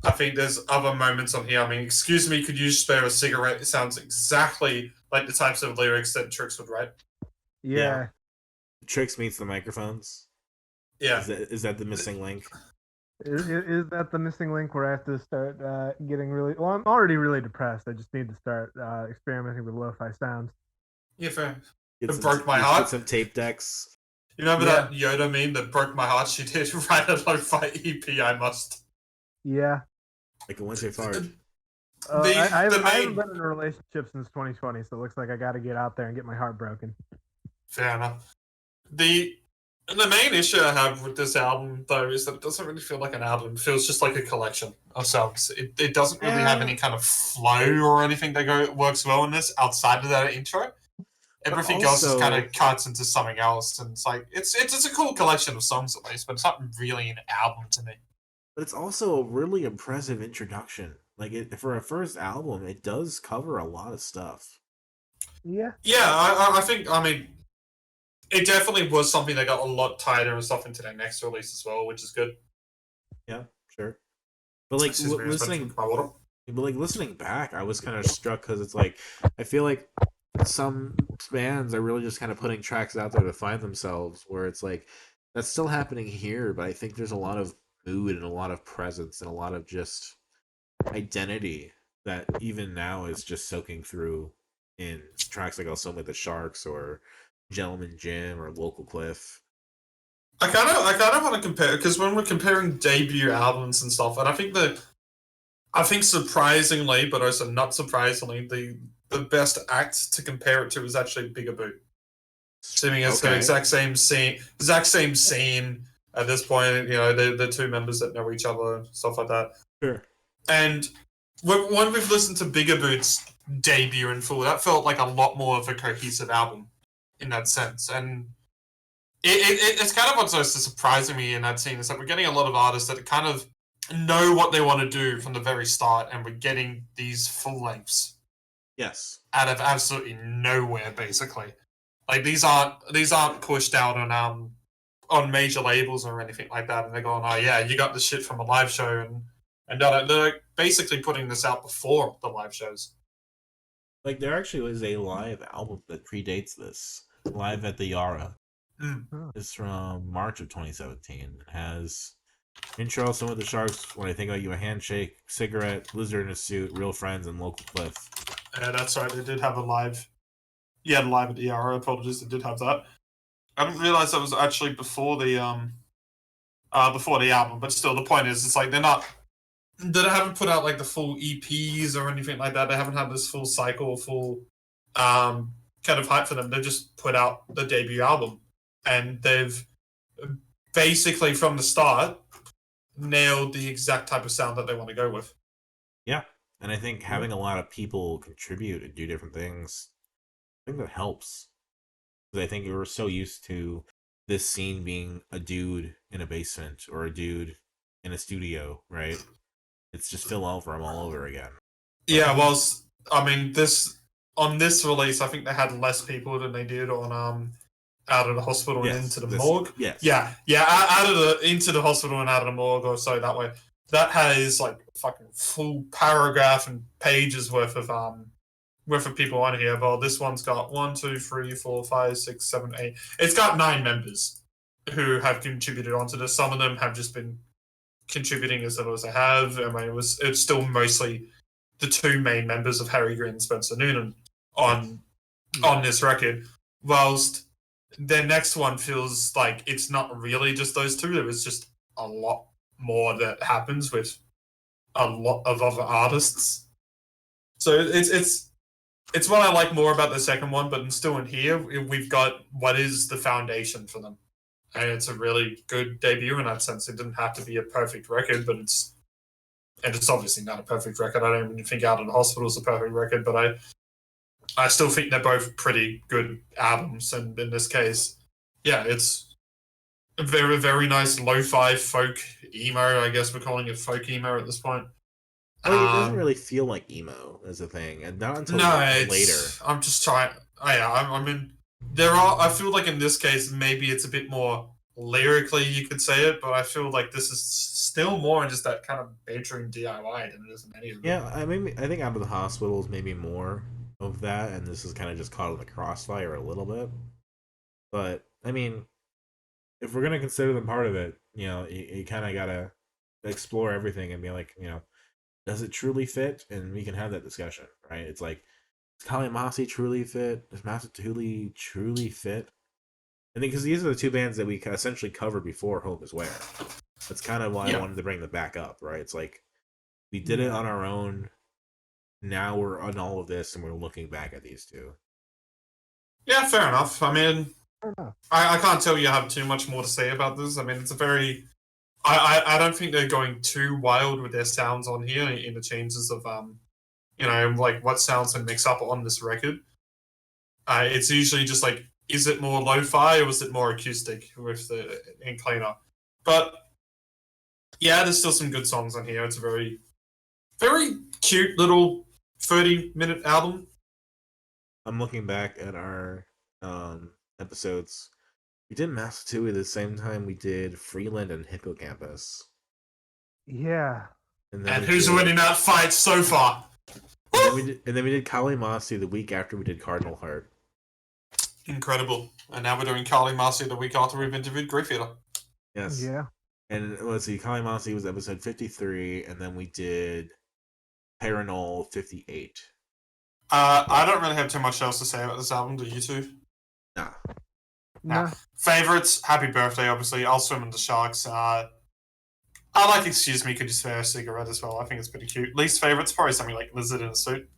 I think there's other moments on here. I mean, excuse me, could you spare a cigarette? It sounds exactly like the types of lyrics that Trix would write. Yeah. Trix meets the microphones. Yeah. Is that the missing link? Is that the missing link where I have to start getting really... Well, I'm already really depressed. I just need to start experimenting with lo-fi sounds. Yeah, fair. It broke my heart. Get some tape decks. You remember that Yoda meme that broke my heart? She did write a lo-fi EP, I must. Yeah. Like a Wednesday fart. I haven't been in a relationship since 2020, so it looks like I got to get out there and get my heart broken. Fair enough. The main issue I have with this album, though, is that it doesn't really feel like an album. It feels just like a collection of songs. It doesn't really have any kind of flow or anything that works well in this outside of that intro. Everything else just kind of cuts into something else, and it's like it's a cool collection of songs at least, but it's not really an album to me. But it's also a really impressive introduction. Like for a first album, it does cover a lot of stuff. Yeah. Yeah, I think. I mean, it definitely was something that got a lot tighter and stuff into their next release as well, which is good. Yeah, sure. But like listening back, I was kind of struck because it's like I feel like some bands are really just kind of putting tracks out there to find themselves. Where it's like that's still happening here, but I think there's a lot of mood and a lot of presence and a lot of just identity that even now is just soaking through in tracks like Also With the Sharks or Gentleman Jim or Local Cliff. I kind of want to compare, because when we're comparing debut albums and stuff, and I think surprisingly, but also not surprisingly, the best act to compare it to is actually Bigger Boot. Assuming it's the exact same scene at this point, you know, the two members that know each other, stuff like that. Sure. And when we've listened to Bigger Boot's debut in full, that felt like a lot more of a cohesive album in that sense. And it's kind of what's also surprising me in that scene is that we're getting a lot of artists that kind of know what they want to do from the very start, and we're getting these full lengths Yes. Out of absolutely nowhere, basically. Like these aren't pushed out on major labels or anything like that, and they're going, oh yeah, you got this shit from a live show, and they're basically putting this out before the live shows. Like there actually was a live album that predates this, Live at the Yara. It's from March of 2017. It has intro, Some of the Sharks, When I Think About You, A Handshake, Cigarette, Lizard in a Suit, Real Friends, and Local Cliff. Yeah, that's right. They did have a live. Yeah, live at the ERA. Apologies, they did have that. I didn't realize that was actually before the album, but still, the point is, it's like they haven't put out like the full EPs or anything like that. They haven't had this full cycle, full kind of hype for them. They just put out the debut album, and they've basically from the start nailed the exact type of sound that they want to go with. Yeah, and I think having a lot of people contribute and do different things, I think that helps. Because I think we were so used to this scene being a dude in a basement or a dude in a studio, right? It's just Phil Elverum all over again. Yeah, well, I mean, on this release, I think they had less people than they did on Out of the Hospital and Into the Morgue. Yes. Yeah, Into the Hospital and Out of the Morgue, or so that way. That has like fucking full paragraph and pages worth of people on here. Well, this one's got 1, 2, 3, 4, 5, 6, 7, 8. It's got 9 members who have contributed onto this. Some of them have just been contributing as little as they have. I mean, it's still mostly the 2 main members of Harry Green and Spencer Noonan on this record. Whilst their next one feels like it's not really just those 2. There was just a lot more that happens with a lot of other artists. So it's what I like more about the second one, but still in here, we've got what is the foundation for them. And it's a really good debut in that sense. It didn't have to be a perfect record, but it's obviously not a perfect record. I don't even think Out of the Hospital is a perfect record, but I still think they're both pretty good albums. And in this case, yeah, it's a very, very nice lo-fi folk emo. I guess we're calling it folk emo at this point. I mean, it doesn't really feel like emo as a thing, and not until later. I'm just trying. I mean, I feel like in this case, maybe it's a bit more lyrically, you could say it, but I feel like this is still more in just that kind of bedroom DIY than it is in any of them. Yeah, I think Out of the Hospital is maybe more of that, and this is kind of just caught in the crossfire a little bit. But I mean, if we're gonna consider them part of it, you kind of gotta explore everything and be like, does it truly fit? And we can have that discussion, right? It's like, does Masi truly fit? Does Mouseatouille truly fit? I think because these are the 2 bands that we essentially covered before Home Is Where. That's kind of why I wanted to bring them back up, right? It's like, we did it on our own. Now we're on all of this, and we're looking back at these 2. Yeah, fair enough. I mean, I can't tell you have too much more to say about this. I mean, it's a very... I don't think they're going too wild with their sounds on here in the changes of, like what sounds they mix up on this record. It's usually just like, is it more lo-fi or is it more acoustic with the incliner? But yeah, there's still some good songs on here. It's a very, very cute little 30-minute album. I'm looking back at our episodes. We did Mouseatouille at the same time we did Freeland and Hippocampus. Yeah. And who's winning that fight so far? And then we did Kali Masi the week after we did Cardinal Heart. Incredible. And now we're doing Kali Masi the week after we've interviewed Griefeater. Yes. Yeah. And let's see, Kali Masi was episode 53, and then we did Paranol 58. I don't really have too much else to say about this album. Do you two? Nah. Favorites, Happy Birthday, obviously. I'll Swim in the Sharks. I like Excuse Me, Could You Spare a Cigarette as well. I think it's pretty cute. Least favorites, probably something like Lizard in a Suit.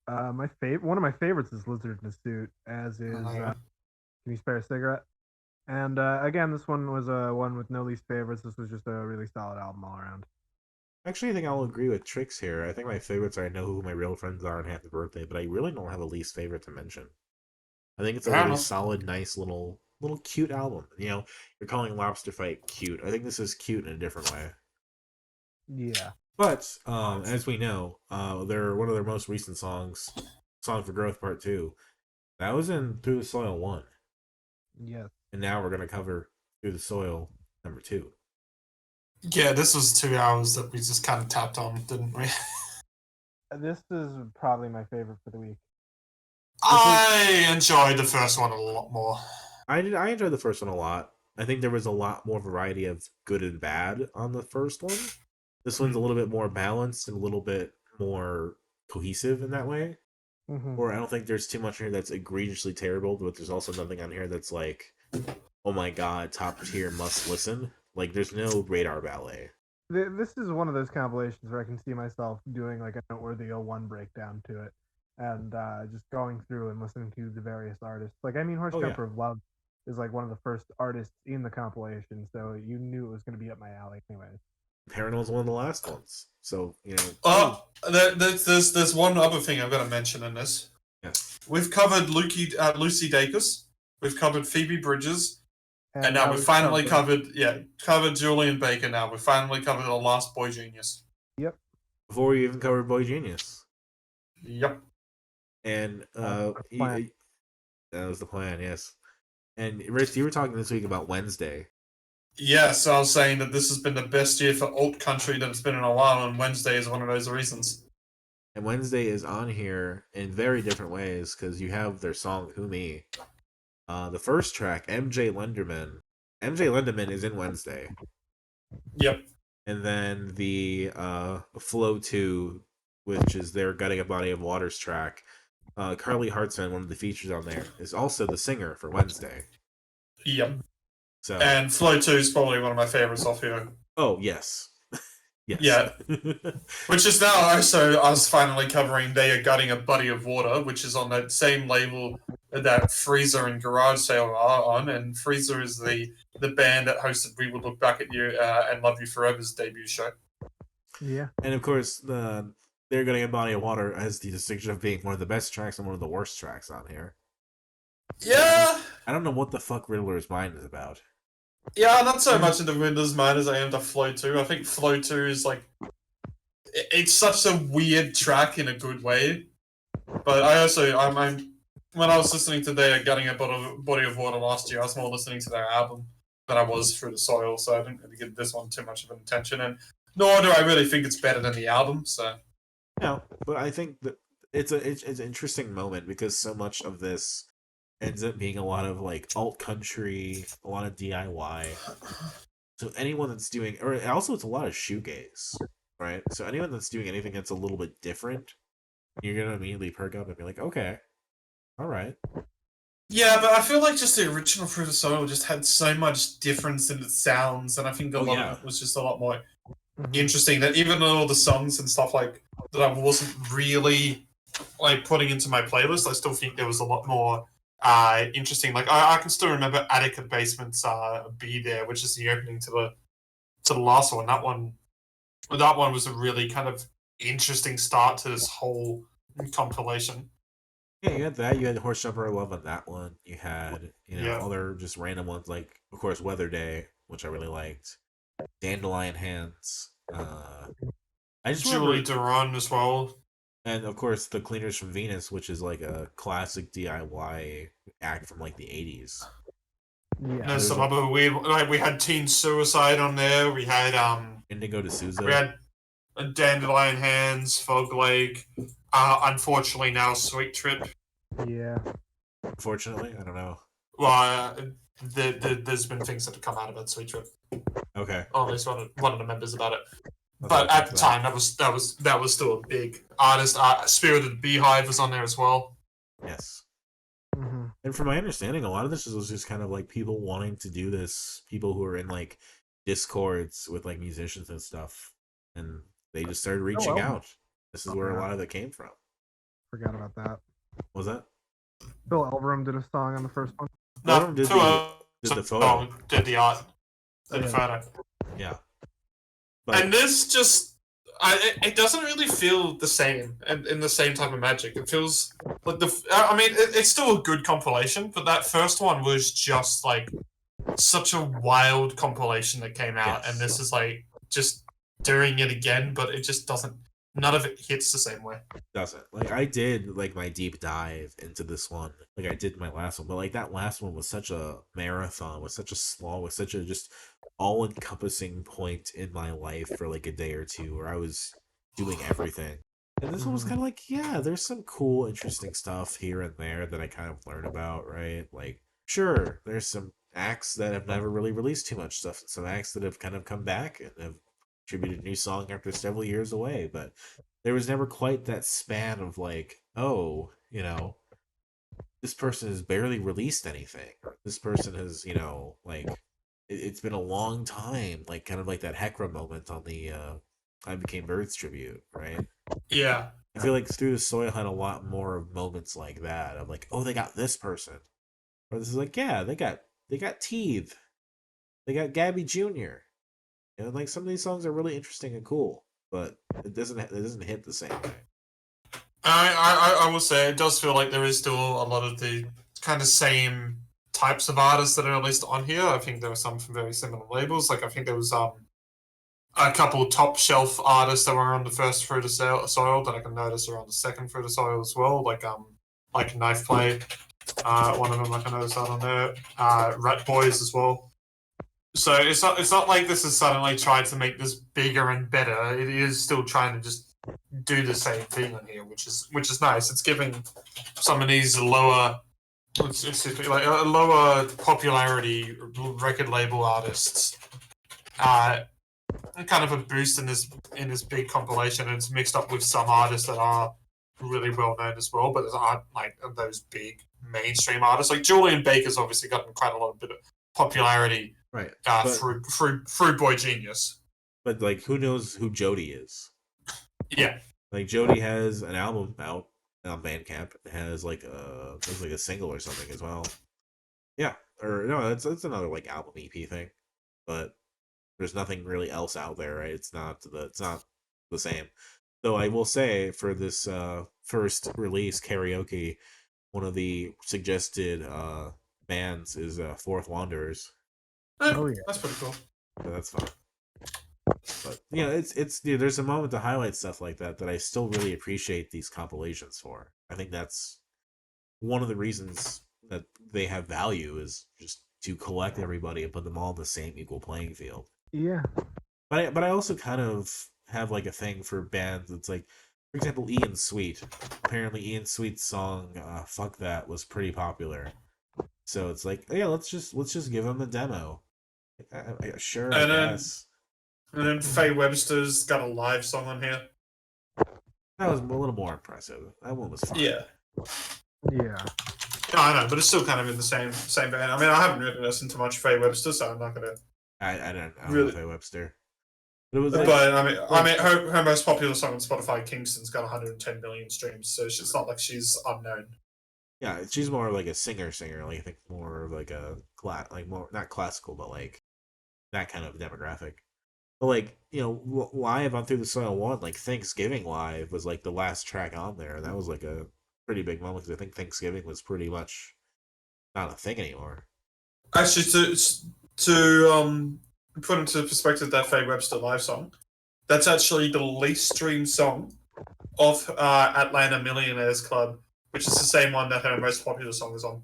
One of my favorites is Lizard in a Suit, as is Can You Spare a Cigarette? And again, this one was one with no least favorites. This was just a really solid album all around. Actually, I think I'll agree with Trix here. I think my favorites are I Know Who My Real Friends Are and Happy Birthday, but I really don't have a least favorite to mention. I think it's a really solid, nice little cute album. You're calling Lobsterfight cute. I think this is cute in a different way. Yeah. But as we know, they're one of their most recent songs, "Song for Growth Part 2." That was in Through the Soil 1. Yes. And now we're gonna cover Through the Soil number 2. Yeah, this was 2 hours that we just kind of tapped on, didn't we? This is probably my favorite for the week. I enjoyed the first one a lot more. I enjoyed the first one a lot. I think there was a lot more variety of good and bad on the first one. This one's a little bit more balanced and a little bit more cohesive in that way. Mm-hmm. Or I don't think there's too much here that's egregiously terrible, but there's also nothing on here that's like, oh my god, top tier, must listen. Like, there's no radar ballet. This is one of those compilations where I can see myself doing like a noteworthy 01 breakdown to it, and just going through and listening to the various artists. Like, I mean, Horse Jumper of Love is like one of the first artists in the compilation, so you knew it was going to be up my alley, anyways. Paranol's one of the last ones, so you know. There's one other thing I've got to mention in this. Yes, we've covered Lucy Dacus, we've covered Phoebe Bridges, and now we've finally covered Julian Baker. Now we've finally covered the last Boy Genius. Yep. Before we even covered Boy Genius. Yep. And that was the plan, yes. And Ritz, you were talking this week about Wednesday. Yes, I was saying that this has been the best year for alt country that it's been in a while, and Wednesday is one of those reasons. And Wednesday is on here in very different ways, because you have their song Who Me. The first track, MJ Lenderman. MJ Lenderman is in Wednesday. Yep. And then the Flow 2, which is their Gutting a Body of Water's track. Carly Hartson, one of the features on there, is also the singer for Wednesday. Yep. So, and Flow 2 is probably one of my favorites off here. Oh, yes. Yes. Yeah. Which is now also us finally covering They Are Gutting a Body of Water, which is on that same label that Freezer and Garage Sale are on, and Freezer is the band that hosted We Will Look Back at You and Love You Forever's debut show. Yeah. And of course, They're Gutting a Body of Water has the distinction of being one of the best tracks and one of the worst tracks on here. Yeah. I don't know what the fuck Riddler's Mind is about. Yeah, not so much into Riddler's Mind as I am to Flow 2. I think Flow 2 is like... It's such a weird track in a good way. But I also... when I was listening to They Are Gutting a Body of Water last year, I was more listening to their album than I was Through the Soil, so I didn't really give this one too much of an attention, and nor do I really think it's better than the album, so... No, but I think that it's an interesting moment, because so much of this ends up being a lot of like alt country, a lot of DIY. So anyone that's doing, or also it's a lot of shoegaze, right? So anyone that's doing anything that's a little bit different, you're gonna immediately perk up and be like, okay, all right. Yeah, but I feel like just the original Through the Soil just had so much difference in its sounds, and I think a lot of it was just a lot more interesting. That even though the songs and stuff like that I wasn't really like putting into my playlist, I still think there was a lot more interesting. Like I can still remember Attica Basement's "Be There," which is the opening to the last one. That one was a really kind of interesting start to this whole compilation. Yeah, you had that. You had Horse Jumper Love on that one. You had other just random ones like, of course, Weather Day, which I really liked. Dandelion Hands. I just Julie Duran as well. And of course, The Cleaners from Venus, which is like a classic DIY act from like the 80s. Yeah. There's some other weird, like we had Teen Suicide on there. We had Indigo D'Souza. We had Dandelion Hands, Fog Lake. Unfortunately, now Sweet Trip. Yeah. Unfortunately, I don't know. Well, there's been things that have come out about Sweet Trip. Okay. Or at least one of the members about it. But at the time, that was still a big artist. Spirited Beehive was on there as well. Yes. Mm-hmm. And from my understanding, a lot of this was just kind of like people wanting to do this. People who are in like Discords with like musicians and stuff, and they just started reaching out. This is where a lot of it came from. Forgot about that. What was that? Phil Elverum did a song on the first one. No, did the photo. Did the art. Did the photo. Yeah. But, and this just, it doesn't really feel the same in the same type of magic. It feels like it's still a good compilation, but that first one was just like such a wild compilation that came out, and this is like just doing it again, but it just doesn't. None of it hits the same way. Doesn't. Like, I did like my deep dive into this one, like I did my last one, but like that last one was such a marathon, was such a slog, was such a just all encompassing point in my life for like a day or two where I was doing everything. And this one was kind of like, yeah, there's some cool, interesting stuff here and there that I kind of learn about, right? Like, sure, there's some acts that have never really released too much stuff, and some acts that have kind of come back and have contributed a new song after several years away, but there was never quite that span of like, oh, this person has barely released anything, or this person has, like, it's been a long time, like kind of like that Hekra moment on the I Became Birds tribute, right? Yeah. I feel like Through the Soil had a lot more of moments like that of like, oh, they got this person, or this is like, yeah, they got Teeth, they got Gabby Jr. Like some of these songs are really interesting and cool, but it doesn't hit the same way. I will say it does feel like there is still a lot of the kind of same types of artists that are released on here. I think there are some from very similar labels. Like I think there was a couple top shelf artists that were on the first Through the Soil that I can notice are on the second Through the Soil as well. Like Knife Play, one of them I can notice out on there. Rat Boys as well. So it's not like this has suddenly tried to make this bigger and better. It is still trying to just do the same thing on here, which is nice. It's giving some of these lower popularity record label artists kind of a boost in this big compilation, and it's mixed up with some artists that are really well known as well, but aren't like those big mainstream artists. Like Julian Baker's obviously gotten quite a lot of bit of popularity, right? Through Boy Genius. But like, who knows who Jody is? Yeah, like Jody has an album out on Bandcamp. It has like a single or something as well. Yeah, or no, it's another like album EP thing, but there's nothing really else out there, right? It's not the same. Though I will say for this first release, Karaoke, one of the suggested bands is Fourth Wanderers. Oh yeah, that's pretty cool. So that's fun. But it's there's a moment to highlight stuff like that I still really appreciate these compilations for. I think that's one of the reasons that they have value, is just to collect everybody and put them all in the same equal playing field. Yeah. But I also kind of have like a thing for bands that's like, for example, Ian Sweet. Apparently Ian Sweet's song Fuck That was pretty popular. So it's like, yeah, let's just give him a demo. Sure, I guess. And then Faye Webster's got a live song on here. That was a little more impressive. That one was fun. Yeah. Yeah. No, I know, but it's still kind of in the same vein. I mean, I haven't really listened to much Faye Webster, so I'm not gonna. I don't really know Faye Webster. But it was like, but I mean, her most popular song on Spotify, Kingston's got 110 million streams, so it's not like she's unknown. Yeah, she's more like a singer. Like I think more of like a more not classical, but like that kind of demographic. But like, live on Through the Soil 1, like Thanksgiving Live was like the last track on there, and that was like a pretty big moment because I think Thanksgiving was pretty much not a thing anymore. Actually, to put into perspective that Faye Webster live song, that's actually the least streamed song of Atlanta Millionaires Club, which is the same one that her most popular song is on.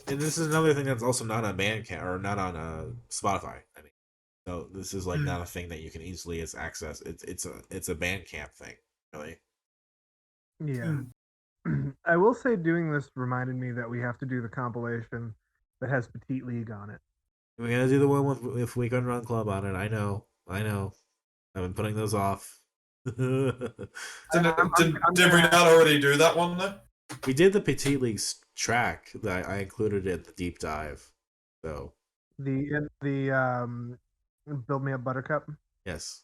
And this is another thing that's also not on Bandcamp or not on Spotify. I mean, so this is like not a thing that you can easily access. It's a Bandcamp thing, really. Yeah. I will say doing this reminded me that we have to do the compilation that has Petite League on it. We gotta do the one with Weekend Run Club on it. I know. I've been putting those off. Did we not already do that one though? We did the Petite League track that I included in the deep dive. So the Build Me Up Buttercup. Yes.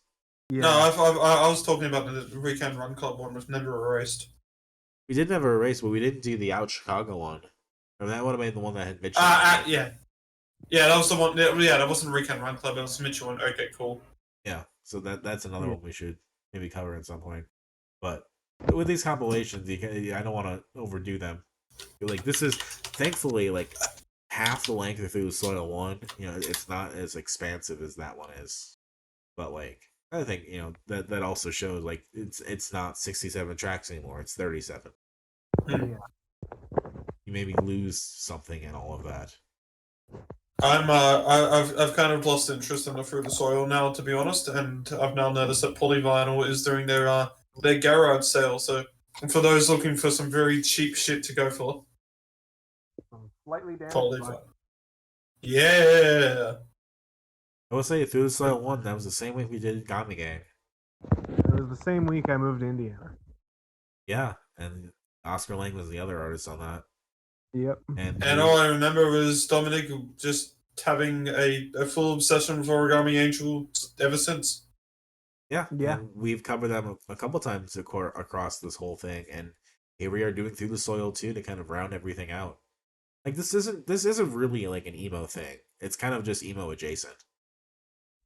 Yeah. No, I was talking about the Weekend Run Club one was never erased. We did never erase, but we didn't do the Out Chicago one. Or that would have been the one that had Mitchell. Yeah. Yeah, that was the one. Yeah, that wasn't Weekend Run Club. It was Mitchell and Okay, cool. Yeah, so that's another one we should maybe cover at some point. But with these compilations, I don't want to overdo them. Like, this is thankfully like half the length of Through the Soil 1. It's not as expansive as that one is. But like, I think that also shows like it's not 67 tracks anymore. It's 37. Yeah. You maybe lose something in all of that. I've kind of lost interest in the Through the Soil now, to be honest, and I've now noticed that Polyvinyl is doing their garage sale. So for those looking for some very cheap shit to go for, Slightly damaged. Polyvinyl. Yeah. I will say Through the Soil 1, that was the same week we did Gami Gang. It was the same week I moved to Indiana. Yeah, and Oscar Lang was the other artist on that. Yep. And all I remember was Dominic just having a full obsession with Origami Angel ever since. Yeah. And we've covered them a couple times across this whole thing, and here we are doing Through the Soil 2 to kind of round everything out. Like this isn't really like an emo thing. It's kind of just emo adjacent.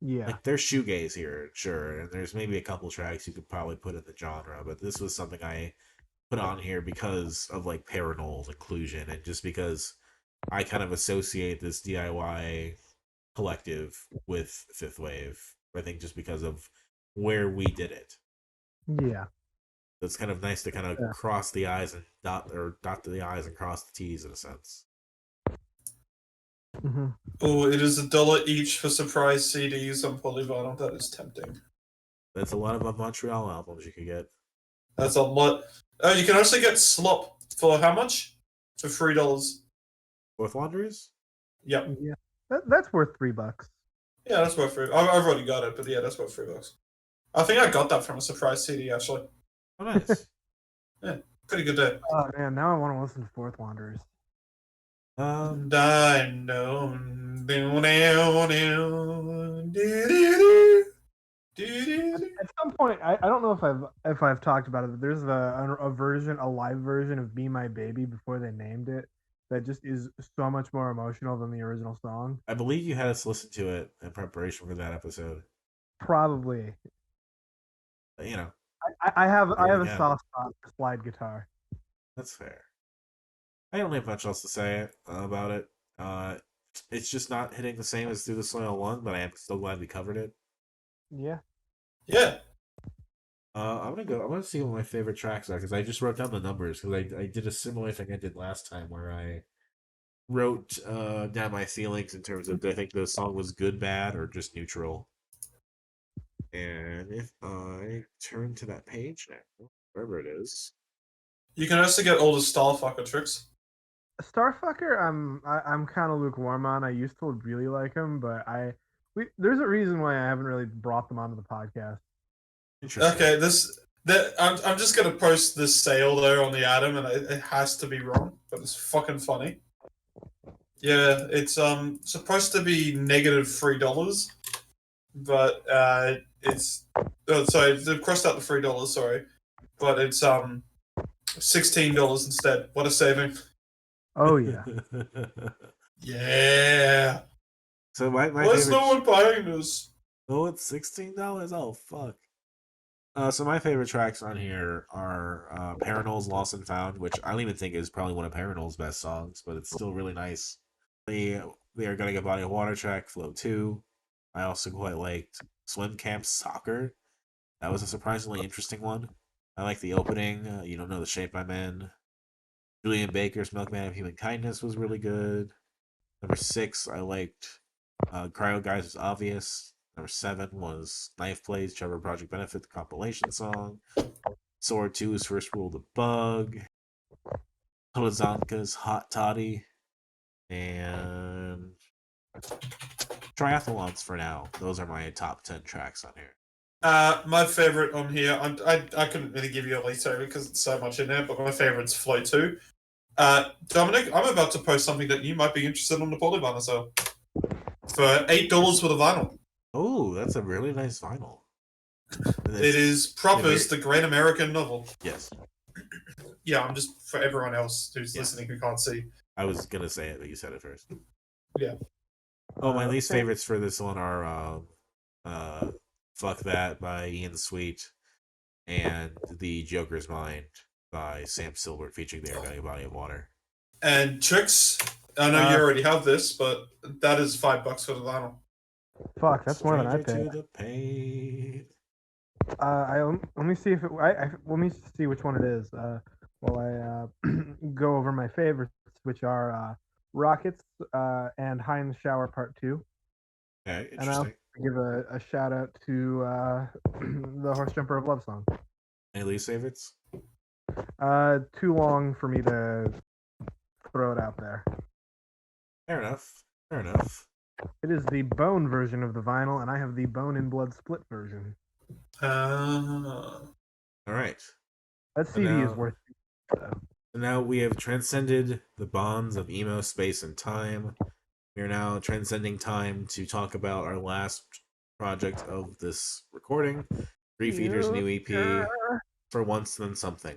Yeah. Like there's shoegaze here, sure, and there's maybe a couple tracks you could probably put in the genre, but this was something I put on here because of like Paranol's inclusion, and just because I kind of associate this DIY collective with Fifth Wave. I think just because of where we did it. Yeah. It's kind of nice to kind of cross the I's and dot the I's and cross the T's in a sense. Mm-hmm. Oh, it is $1 each for surprise CDs on Polyvinyl. That is tempting. That's a lot of Montreal albums you could get. That's a lot. Oh, you can also get Slop for how much? For $3. Fourth Wanderers? Yep. Yeah. That's worth $3. Yeah, that's worth $3. I've already got it, but yeah, that's worth $3. I think I got that from a surprise CD actually. Oh, nice. Yeah, pretty good day. Oh man, now I want to listen to Fourth Wanderers. I know. At some point, I don't know if I've talked about it, but there's a live version of "Be My Baby" before they named it that just is so much more emotional than the original song. I believe you had us listen to it in preparation for that episode. Probably. But, I have a soft spot for slide guitar. That's fair. I don't have much else to say about it. It's just not hitting the same as Through the Soil 1, but I am still glad we covered it. Yeah. Yeah. I'm gonna see what my favorite tracks are, because I just wrote down the numbers, because I did a similar thing I did last time where I wrote down my feelings in terms of, do I think the song was good, bad, or just neutral. And if I turn to that page now, wherever it is, you can also get all the Starfucker tricks. Starfucker, I'm kind of lukewarm on. I used to really like him, but there's a reason why I haven't really brought them onto the podcast. Okay, I'm just gonna post this sale there on the Atom, and it has to be wrong, but it's fucking funny. Yeah, it's supposed to be negative $3, but it's sorry, they crossed out the $3. Sorry, but it's $16 instead. What a saving! Oh yeah. Yeah. So my Why is favorite... no one buying this? Oh, it's $16? Oh fuck. So my favorite tracks on here are Paranol's Lost and Found, which I don't even think is probably one of Paranol's best songs, but it's still really nice. They are gonna get Body of Water track, Flow 2. I also quite liked Swim Camp Soccer. That was a surprisingly interesting one. I like the opening, You Don't Know the Shape I'm In. Julian Baker's Milkman of Human Kindness was really good. Number 6, I liked Cryo Guys Was Obvious. Number 7 was Knife Plays, Trevor Project Benefit, the compilation song. Sword 2's First Rule the Bug. Holozanka's Hot Toddy. And Triathlons for now. Those are my top 10 tracks on here. My favorite on here, I couldn't really give you a least favorite because it's so much in there, but my favorite's Flow 2. Dominic, I'm about to post something that you might be interested on the Polyvinyl sale. For $8 for the vinyl. Oh, that's a really nice vinyl. It is Proper's The Great American Novel. Yes. Yeah, I'm just, for everyone else who's listening who can't see. I was going to say it, but you said it first. Yeah. Oh, my least favorites for this one are Fuck That by Ian Sweet and The Joker's Mind by Sam Silver featuring the Air Body of Water. And Tricks, I know you already have this, but that is $5 for the vinyl. Fuck, that's more than I paid. To the pain. Let me see if let me see which one it is. While I go over my favorites, which are Rockets and High in the Shower Part 2. Okay, And I'll interesting. give a shout out to the Horse Jumper of Love song. Any least favorites? Too long for me to throw it out there. Fair enough. Fair enough. It is the bone version of the vinyl, and I have the Bone and Blood split version. All right. That CD is worth it, though. So now we have transcended the bonds of emo, space, and time. We are now transcending time to talk about our last project of this recording, Griefeater's new EP, For Once Then Something.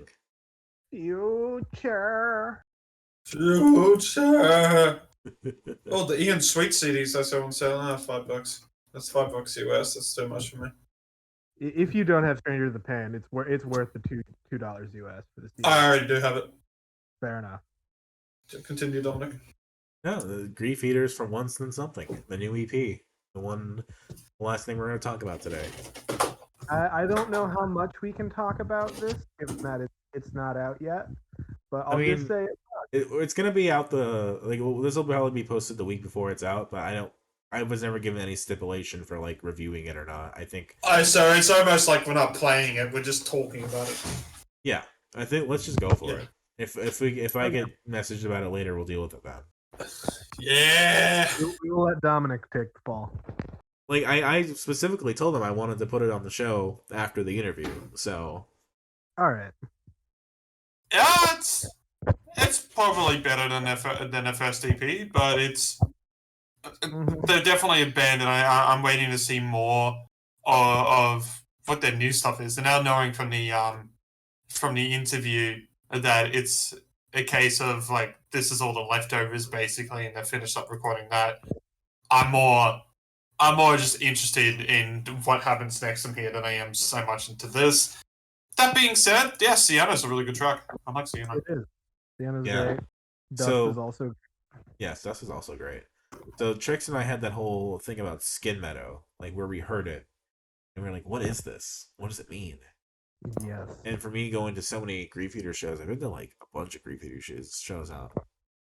Future. Oh, the Ian Sweet CDs I saw on sale now, $5. That's $5 US. That's too much for me. If you don't have Stranger to the Pen, it's worth the $2 US for this. I already do have it. Fair enough. Continue, Dominic. No, the Griefeater's For Once Then Something, the new EP, the last thing we're going to talk about today. I don't know how much we can talk about this, given that it's not out yet. But I'll just say it's going to be out this will probably be posted the week before it's out, but I was never given any stipulation for like reviewing it or not. I think. So it's almost like we're not playing it; we're just talking about it. Yeah, I think let's just go for it. If I get messaged about it later, we'll deal with it then. Yeah, we will let Dominic take the ball. Like I specifically told him I wanted to put it on the show after the interview. So. All right. Yeah, it's probably better than their first EP, but they're definitely a band, and I'm waiting to see more of what their new stuff is. And now knowing from the interview that it's a case of like this is all the leftovers basically, and they finished up recording that. I'm more just interested in what happens next from here than I am so much into this. That being said, yeah, Sienna's a really good track. I like Sienna. It is. Sienna's great. Dust is also great. Yes, Dust is also great. So Trix and I had that whole thing about Skin Meadow, like where we heard it, and we were like, "What is this? What does it mean?" Yes. And for me, going to so many Griefeater shows, I've been to like a bunch of Griefeater shows out,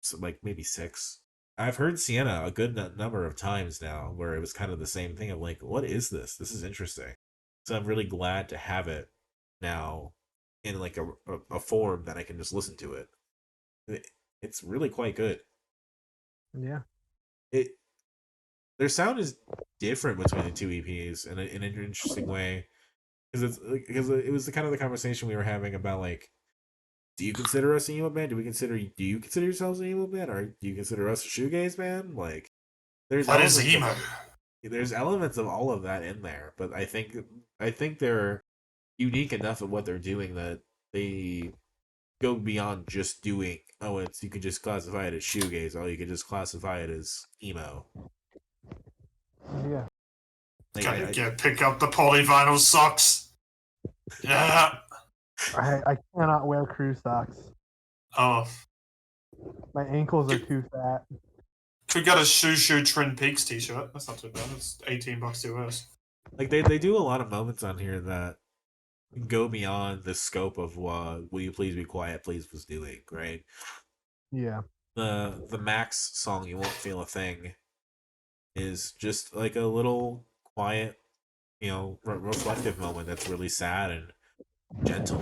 so like maybe 6. I've heard Sienna a good number of times now, where it was kind of the same thing of like, "What is this? This is interesting." So I'm really glad to have it now in like a form that I can just listen to it. It's really quite good. Yeah. Their sound is different between the two EPs in an interesting way, because it was the kind of the conversation we were having about like, do you consider us an emo band? Do you consider yourselves an emo band, or do you consider us a shoegaze band? Like, there's emo? There's elements of all of that in there, but I think they're unique enough at what they're doing that they go beyond just doing. Oh, you could just classify it as shoegaze. Oh, you could just classify it as emo. Yeah. Like, pick up the polyvinyl socks. Yeah. I cannot wear crew socks. Oh. My ankles are too fat. Could get a Shoo Twin Peaks t-shirt. That's not too bad. It's $18 US. Like they do a lot of moments on here that go beyond the scope of what "Will You Please Be Quiet, Please" was doing, right? Yeah. The Max song, "You Won't Feel a Thing," is just like a little quiet, reflective moment that's really sad and gentle.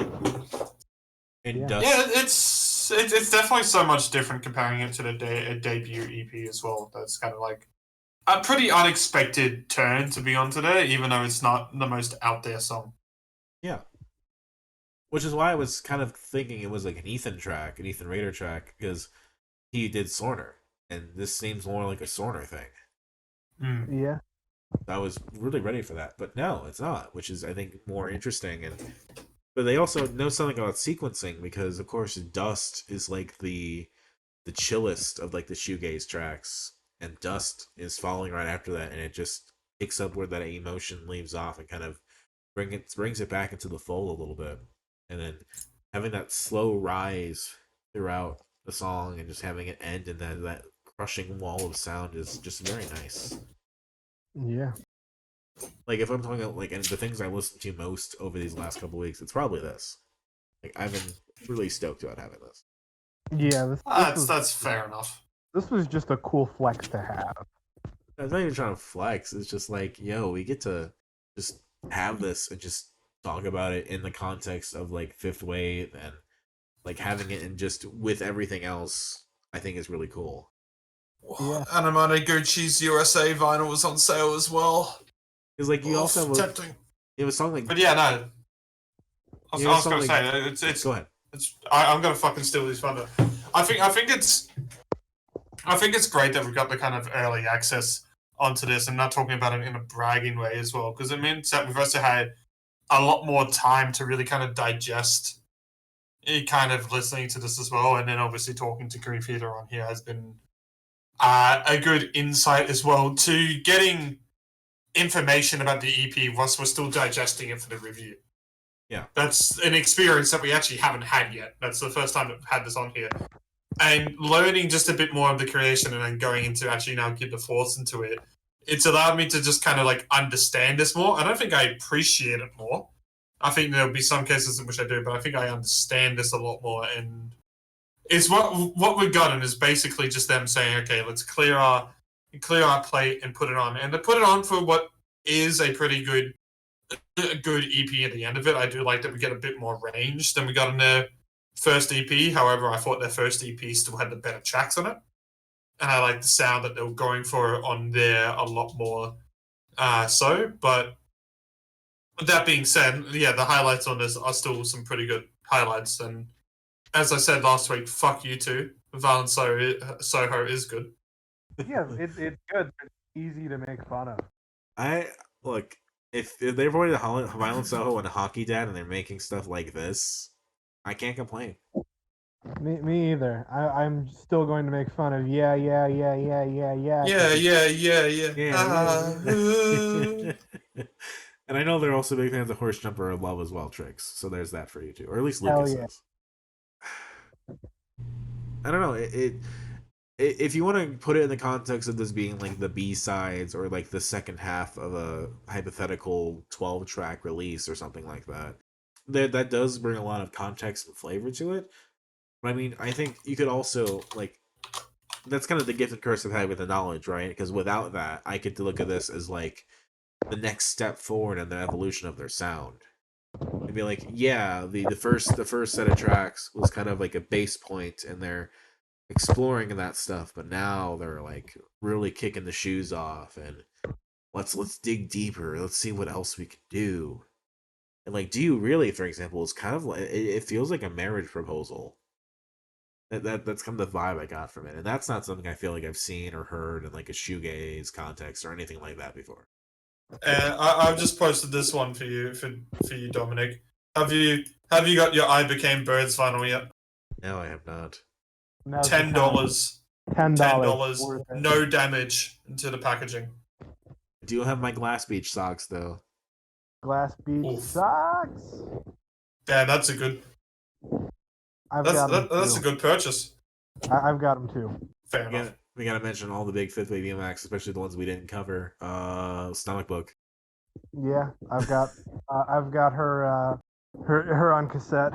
And it's definitely so much different comparing it to the debut EP as well. That's kind of like a pretty unexpected turn to be on today, even though it's not the most out there song. Yeah. Which is why I was kind of thinking it was like an Ethan Rader track, because he did Sorner, and this seems more like a Sorner thing. Yeah. I was really ready for that, but no, it's not, which is, I think, more interesting. But they also know something about sequencing, because of course Dust is like the chillest of like the shoegaze tracks, and Dust is following right after that, and it just picks up where that emotion leaves off and kind of brings it back into the fold a little bit, and then having that slow rise throughout the song and just having it end in that crushing wall of sound is just very nice. Yeah. Like, if I'm talking about, like, and the things I listened to most over these last couple weeks, it's probably this. Like, I've been really stoked about having this. Yeah, That's fair enough. This was just a cool flex to have. I'm not even trying to flex. It's just like, yo, we get to just have this and just talk about it in the context of, like, Fifth Wave, and, like, having it and just with everything else, I think is really cool. Yeah. Anamane Gucci's USA vinyl was on sale as well. Because, like, you also have tempting. You have a song like... But yeah, no. I was going to say, it's... Go ahead. I'm going to fucking steal this thunder. I think it's great that we've got the kind of early access onto this, and not talking about it in a bragging way as well, because it means that we've also had a lot more time to really kind of digest kind of listening to this as well, and then obviously talking to Griefeater on here has been a good insight as well to getting information about the EP whilst we're still digesting it for the review. Yeah. That's an experience that we actually haven't had yet. That's the first time I've had this on here. And learning just a bit more of the creation and then going into actually now give the force into it, it's allowed me to just kind of like understand this more. I don't think I appreciate it more. I think there'll be some cases in which I do, but I think I understand this a lot more. And it's what we've gotten is basically just them saying, okay, let's clear our plate and put it on. And to put it on for what is a pretty good EP at the end of it. I do like that we get a bit more range than we got in their first EP. However, I thought their first EP still had the better tracks on it. And I like the sound that they were going for on there a lot more so. But that being said, yeah, the highlights on this are still some pretty good highlights. And as I said last week, fuck you too. Violent Soho is good. Yeah, it's good. It's easy to make fun of. Look, if they've already Violent Soho and Hockey Dad and they're making stuff like this, I can't complain. Me either. I'm still going to make fun of yeah. And I know they're also big fans of Horse Jumper and Love as well, Tricks. So there's that for you too, or at least Lucas is. I don't know. If you want to put it in the context of this being like the B-sides or like the second half of a hypothetical 12-track release or something like that, that does bring a lot of context and flavor to it. But I mean, I think you could also, like, that's kind of the gift and curse I've had with the knowledge, right? Because without that, I could look at this as like the next step forward in the evolution of their sound. It'd be like, yeah, the first set of tracks was kind of like a base point, and they're exploring that stuff, but now they're like really kicking the shoes off, and let's dig deeper. Let's see what else we can do. And like, do you really, for example, is kind of like it feels like a marriage proposal. That's kind of the vibe I got from it, and that's not something I feel like I've seen or heard in like a shoegaze context or anything like that before. I've just posted this one for you, Dominic. Have you got your I Became Birds vinyl yet? No, I have not. $10. $10. No damage to the packaging. I do have my Glass Beach socks though. Glass Beach socks. Yeah, that's a good. That's a good purchase. I've got them too. Fair enough. We gotta mention all the big Fifth Wave EMAX, especially the ones we didn't cover. Stomach Book. Yeah, I've got her on cassette.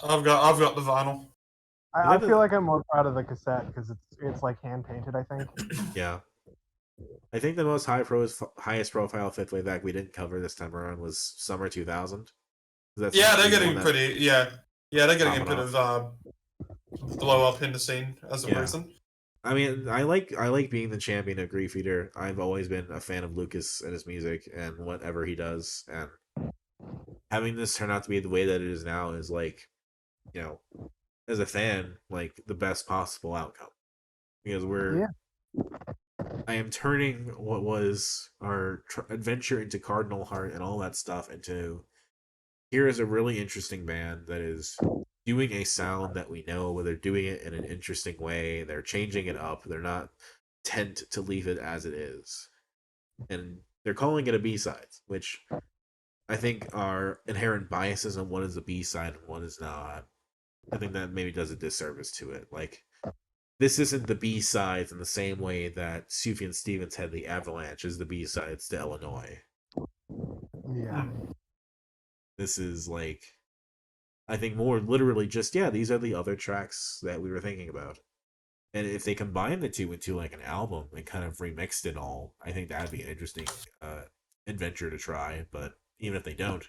I've got the vinyl. I feel like I'm more proud of the cassette because it's like hand painted, I think. Yeah. I think the most highest profile Fifth Wave act we didn't cover this time around was Summer 2000. They're getting pretty. Yeah, they're getting a bit of blow up in the scene as a person. I mean, I like being the champion of Griefeater. I've always been a fan of Lucas and his music and whatever he does, and having this turn out to be the way that it is now is like, you know, as a fan, like the best possible outcome, because I am turning what was our adventure into Cardinal Heart and all that stuff into here is a really interesting band that is doing a sound that we know, but they're doing it in an interesting way. They're changing it up. They're not content to leave it as it is. And they're calling it a B-side, which I think are inherent biases on what is a B-side and what is not. I think that maybe does a disservice to it. Like, this isn't the B-sides in the same way that Sufjan Stevens had the Avalanche as the B-sides to Illinois. Yeah. This is like, I think more literally just, yeah, these are the other tracks that we were thinking about. And if they combine the two into like an album and kind of remixed it all, I think that'd be an interesting adventure to try. But even if they don't,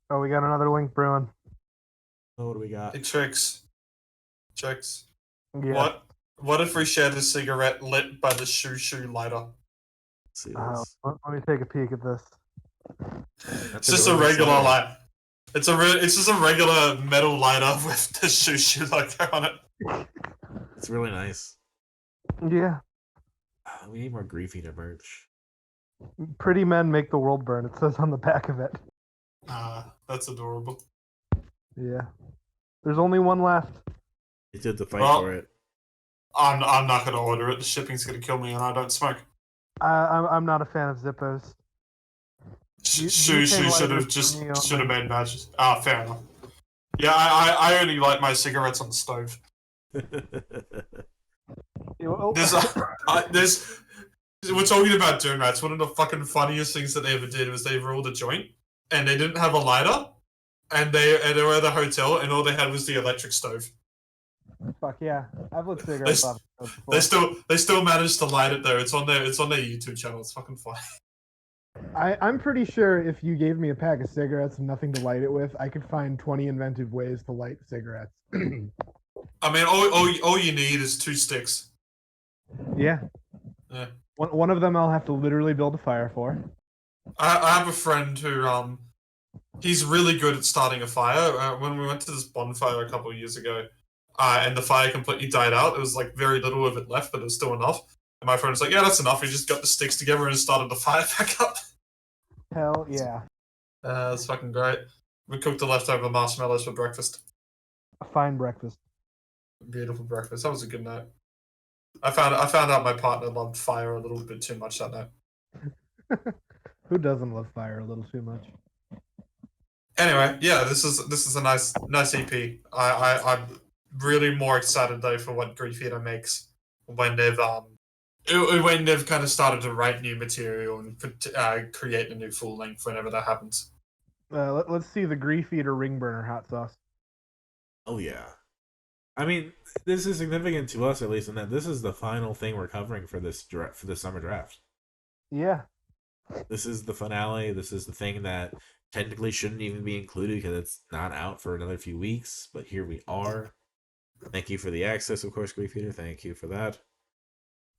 Oh, we got another link brewing. what do we got? It tricks. Yeah. What if we shared a cigarette lit by the shoo lighter? Let's see this. Let me take a peek at this. It's just a regular light. It's just a regular metal lighter with the shoo lighter on it. It's really nice. Yeah. We need more Griefeater merch. Pretty men make the world burn. It says on the back of it. That's adorable. Yeah. There's only one left. You did the fight for it. I'm not gonna order it. The shipping's gonna kill me, and I don't smoke. I'm not a fan of Zippos. Should have made badges. Fair enough. Yeah, I only light my cigarettes on the stove. We're talking about doom rats. One of the fucking funniest things that they ever did was they rolled a joint and they didn't have a lighter, and they were at the hotel and all they had was the electric stove. Fuck yeah, I've lit cigarettes off before. They still managed to light it though. It's on their YouTube channel. It's fucking funny. I'm pretty sure if you gave me a pack of cigarettes and nothing to light it with, I could find 20 inventive ways to light cigarettes. I mean, all you need is 2 sticks. Yeah. Yeah. One of them I'll have to literally build a fire for. I have a friend who he's really good at starting a fire. When we went to this bonfire a couple of years ago, and the fire completely died out, there was like very little of it left, but it was still enough. And my friend was like, "Yeah, that's enough." We just got the sticks together and started the fire back up. Hell yeah. That's fucking great. We cooked the leftover marshmallows for breakfast. A fine breakfast. Beautiful breakfast. That was a good night. I found out my partner loved fire a little bit too much that night. Who doesn't love fire a little too much? Anyway, yeah, this is a nice EP. I'm really more excited though for what Griefeater makes when they've kind of started to write new material and create a new full length whenever that happens. Let's see the Griefeater ring burner hot sauce. Oh yeah. I mean, this is significant to us, at least, in that this is the final thing we're covering for this summer draft. Yeah. This is the finale. This is the thing that technically shouldn't even be included because it's not out for another few weeks. But here we are. Thank you for the access, of course, Griefeater. Thank you for that.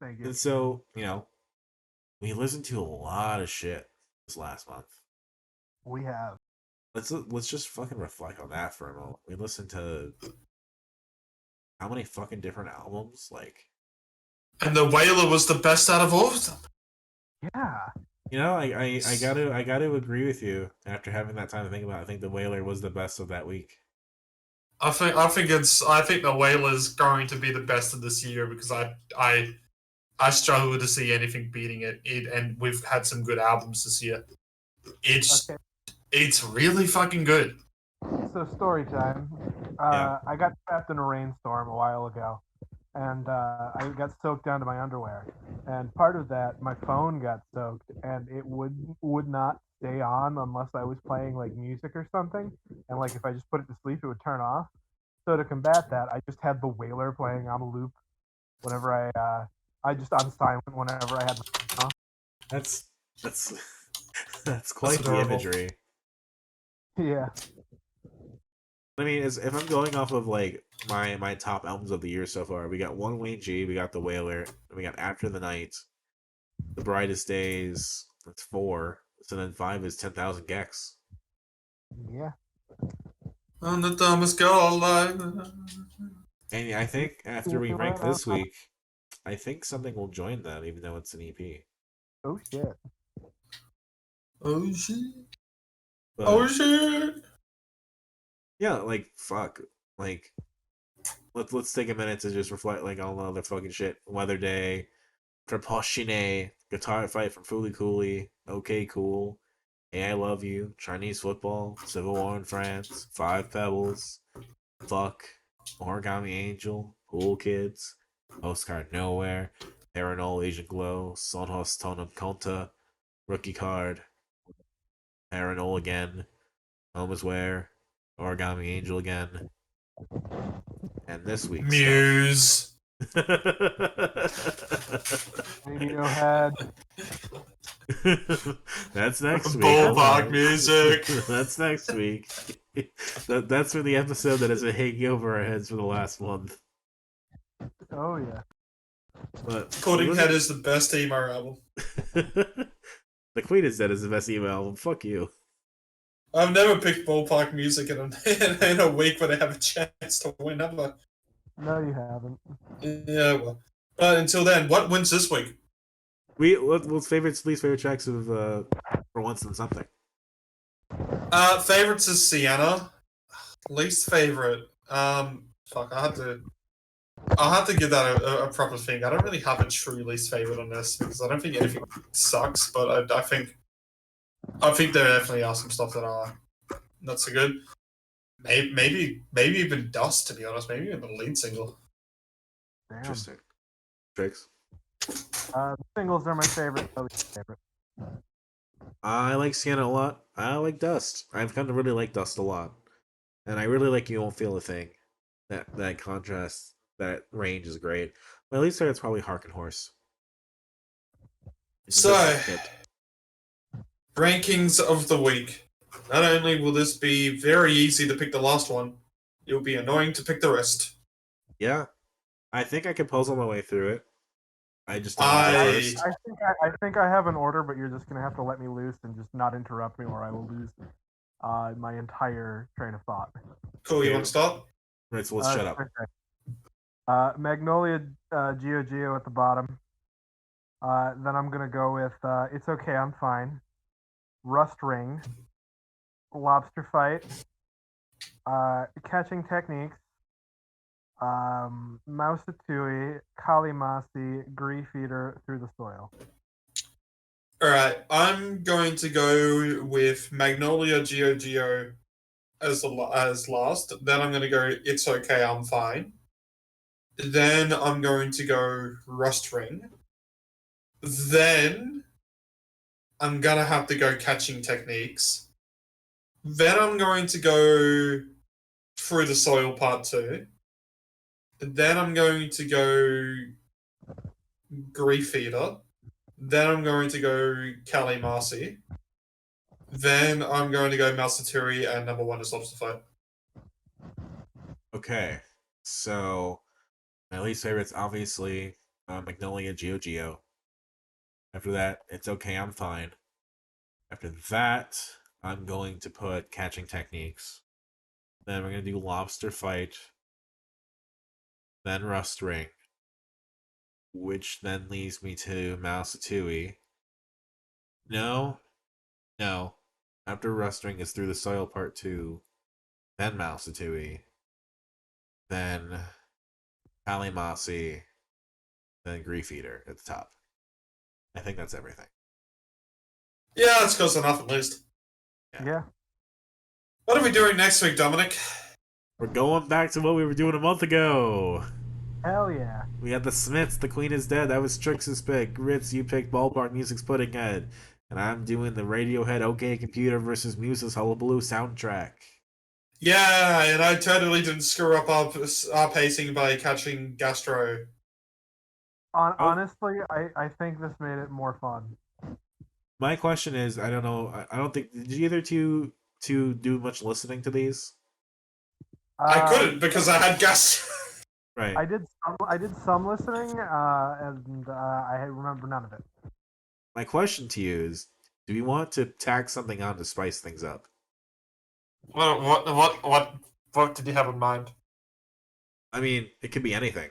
Thank you. And so, we listened to a lot of shit this last month. We have. Let's just fucking reflect on that for a moment. We listened to how many fucking different albums, and the Wailer was the best out of all of them. Yeah. I gotta agree with you after having that time to think about it. I think the Wailer was the best of that week. I think the Wailer's going to be the best of this year because I struggle to see anything beating it. And we've had some good albums this year. It's really fucking good. So story time. I got trapped in a rainstorm a while ago, and I got soaked down to my underwear. And part of that, my phone got soaked, and it would not stay on unless I was playing like music or something. And like if I just put it to sleep, it would turn off. So to combat that, I just had the Wailer playing on a loop whenever I just on silent whenever I had my phone off. That's quite the imagery. Yeah. I mean, if I'm going off of like my top albums of the year so far, we got one Wayne G, we got the Wailer, we got After the Night, The Brightest Days. That's 4. So then 5 is 10,000 Gex. Yeah. I'm the dumbest girl alive. And I think after we rank this week, I think something will join that, even though it's an EP. Oh shit. Oh shit. But, oh shit. Yeah, fuck. Let's take a minute to just reflect on all the other fucking shit. Weather Day, Traposhine, Guitar Fight from Fooly Cooley, Okay Cool, Hey I Love You, Chinese Football, Civil War in France, 5 Pebbles, Fuck, Origami Angel, Pool Kids, Postcard Nowhere, Paranol Agent Glow, Sonhos Tonum Conta, Rookie Card, Paranol again, Home is Where, Origami Angel again, and this week's Muse. Radiohead. That's next week. Ballpark music. That's next week. That's for the episode that has been hanging over our heads for the last month. Oh yeah. But Puddinghead is the best emo album. The Queen is Dead is the best emo album. Fuck you. I've never picked Ballpark Music in a week when I have a chance to win, have I? No, you haven't. Yeah, well. Until then, what wins this week? What's least favorite tracks of For Once in Something? Favorites is Sienna. Least favorite. Fuck, I'll have to give that a proper thing. I don't really have a true least favorite on this because I don't think anything sucks, but I think there definitely are some stuff that are not so good. Maybe even Dust, to be honest. Maybe even the lead single. Damn. Interesting. Tricks. The singles are my favorite. Least favorite. I like Sienna a lot. I like Dust. I've come to really like Dust a lot, and I really like You Won't Feel a Thing. That contrast, that range is great. My least favorite is probably Harkin Horse. So, rankings of the week. Not only will this be very easy to pick the last one, it'll be annoying to pick the rest. Yeah, I think I can puzzle my way through it. I just don't I think I have an order, but you're just gonna have to let me loose and just not interrupt me, or I will lose my entire train of thought. Cool, you want to start? Right, so let's shut up. Okay. Magnolia, Giogio at the bottom. Then I'm gonna go with It's Okay, I'm Fine. Rust Ring. Lobsterfight. Catching Techniques. Mouseatouille, Masi, Griefeater, Through the Soil. Alright, I'm going to go with Magnolia Giogio as last. Then I'm going to go It's Okay, I'm Fine. Then I'm going to go Rust Ring. Then I'm going to have to go Catching Techniques. Then I'm going to go Through the Soil Part 2. Then I'm going to go Griefeater. Then I'm going to go Masi. Then I'm going to go Mouseatouille, and number 1 is Lobsterfight. Okay, so my least favorite's obviously Magnolia Giogio. After that, It's Okay, I'm Fine. After that, I'm going to put Catching Techniques. Then we're going to do Lobsterfight. Then Rust Ring. Which then leads me to Mouseatouille. No. After Rust Ring is Through the Soil Part 2. Then Mouseatouille. Then Masi. Then Griefeater at the top. I think that's everything. Yeah, that's close enough at least. Yeah. What are we doing next week, Dominic? We're going back to what we were doing a month ago. Hell yeah. We had the Smiths, The Queen is Dead. That was Trix's pick. Ritz, you picked Ballpark Music's Puddinghead. And I'm doing the Radiohead OK Computer versus Muse's Hullabaloo soundtrack. Yeah, and I totally didn't screw up our pacing by catching Gastro. Honestly, I think this made it more fun. My question is, I don't know, I don't think, did you either two do much listening to these? I couldn't because I had Gastro. Right. I did some listening, and I remember none of it. My question to you is, do we want to tack something on to spice things up? What did you have in mind? I mean, it could be anything.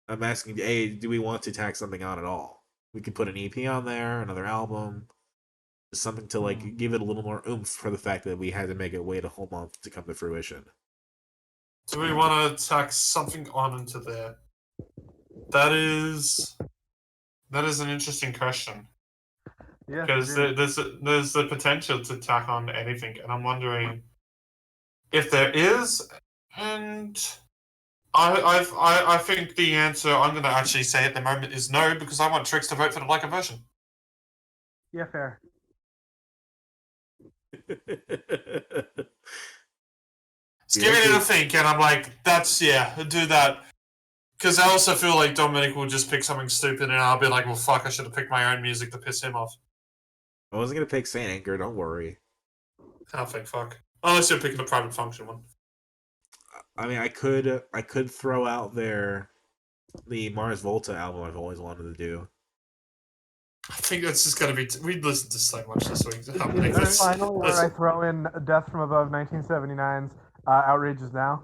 I'm asking, A, do we want to tack something on at all? We could put an EP on there, another album, just something to like give it a little more oomph for the fact that we had to make it wait a whole month to come to fruition. Do we want to tack something on into there? That is an interesting question. Yeah, because there's the potential to tack on anything, and I'm wondering if there is. And I think the answer I'm going to actually say at the moment is no, because I want Trix to vote for the Leica version. Yeah, fair. It's giving it a think, and I'm like, do that. Because I also feel like Dominic will just pick something stupid, and I'll be like, well, fuck, I should have picked my own music to piss him off. I wasn't gonna pick Saint Anger, don't worry. I think fuck. Unless you're picking a private function one. I mean, I could throw out there the Mars Volta album I've always wanted to do. I think that's just gonna be. We'd listened to so much this week. Finally, where I throw in Death from Above 1979's Outrages Now.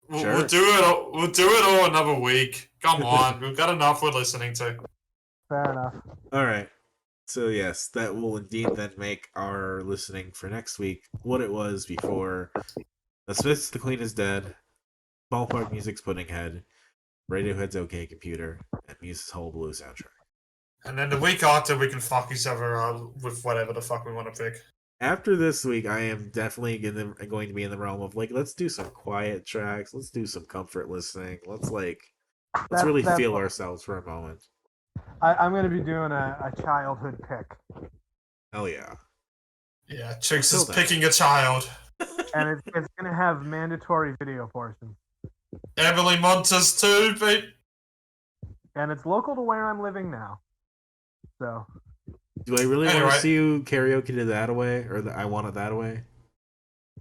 We'll do it. We'll do it all another week. Come on, we've got enough we're listening to. Fair enough. All right. So yes, that will indeed then make our listening for next week what it was before. The Smiths' The Queen is Dead, Ballpark Music's Puddinghead, Radiohead's OK Computer, and Muse's Whole Blue soundtrack. And then the week after, we can fuck each other with whatever the fuck we want to pick. After this week, I am definitely going to be in the realm of, like, let's do some quiet tracks, let's do some comfort listening, let's really feel ourselves for a moment. I'm going to be doing a childhood pick. Hell yeah. Yeah, Chinks is picking a child. And it's going to have mandatory video portions. Emily Montes too, babe. And it's local to where I'm living now. So. Do I really want to see you karaoke to That Away? Or I Want It That Away?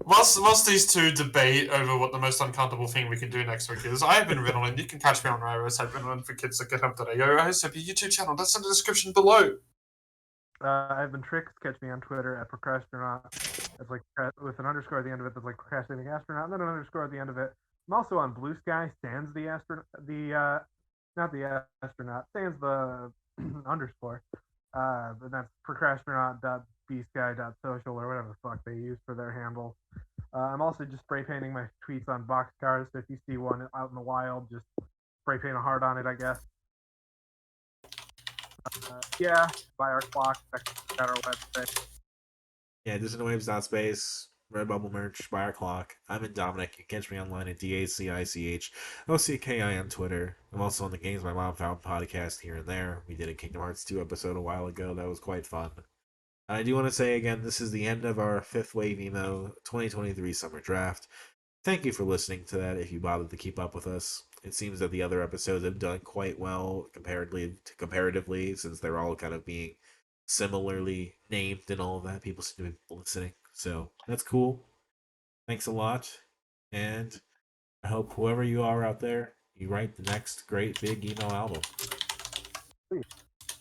Whilst these two debate over what the most uncomfortable thing we can do next week is, I have been Ritalin. You can catch me on Ryros. I've been Ritalin for kids that get up today. I host up your YouTube channel. That's in the description below. I've been Tricks. Catch me on Twitter at Procrastinaut. It's like with an underscore at the end of it. That's like procrastinating astronaut, and then an underscore at the end of it. I'm also on Blue Sky. Sans the astronaut. Not the astronaut. Sans the underscore. And that's procrastinaut.bsky.social or whatever the fuck they use for their handle. I'm also just spray painting my tweets on boxcars. So if you see one out in the wild, just spray paint a heart on it, I guess. Yeah, buy our clock. Check out our website. Yeah, DissonantWaves.space, Redbubble merch, buy our clock. I'm in Dominic. You can catch me online at DACICH, on Twitter. I'm also on the Games My Mom Found podcast here and there. We did a Kingdom Hearts 2 episode a while ago. That was quite fun. I do want to say again, this is the end of our 5th Wave Emo 2023 Summer Draft. Thank you for listening to that if you bothered to keep up with us. It seems that the other episodes have done quite well comparatively, since they're all kind of being similarly named and all of that. People seem to be listening. So that's cool. Thanks a lot. And I hope whoever you are out there, you write the next great big emo album.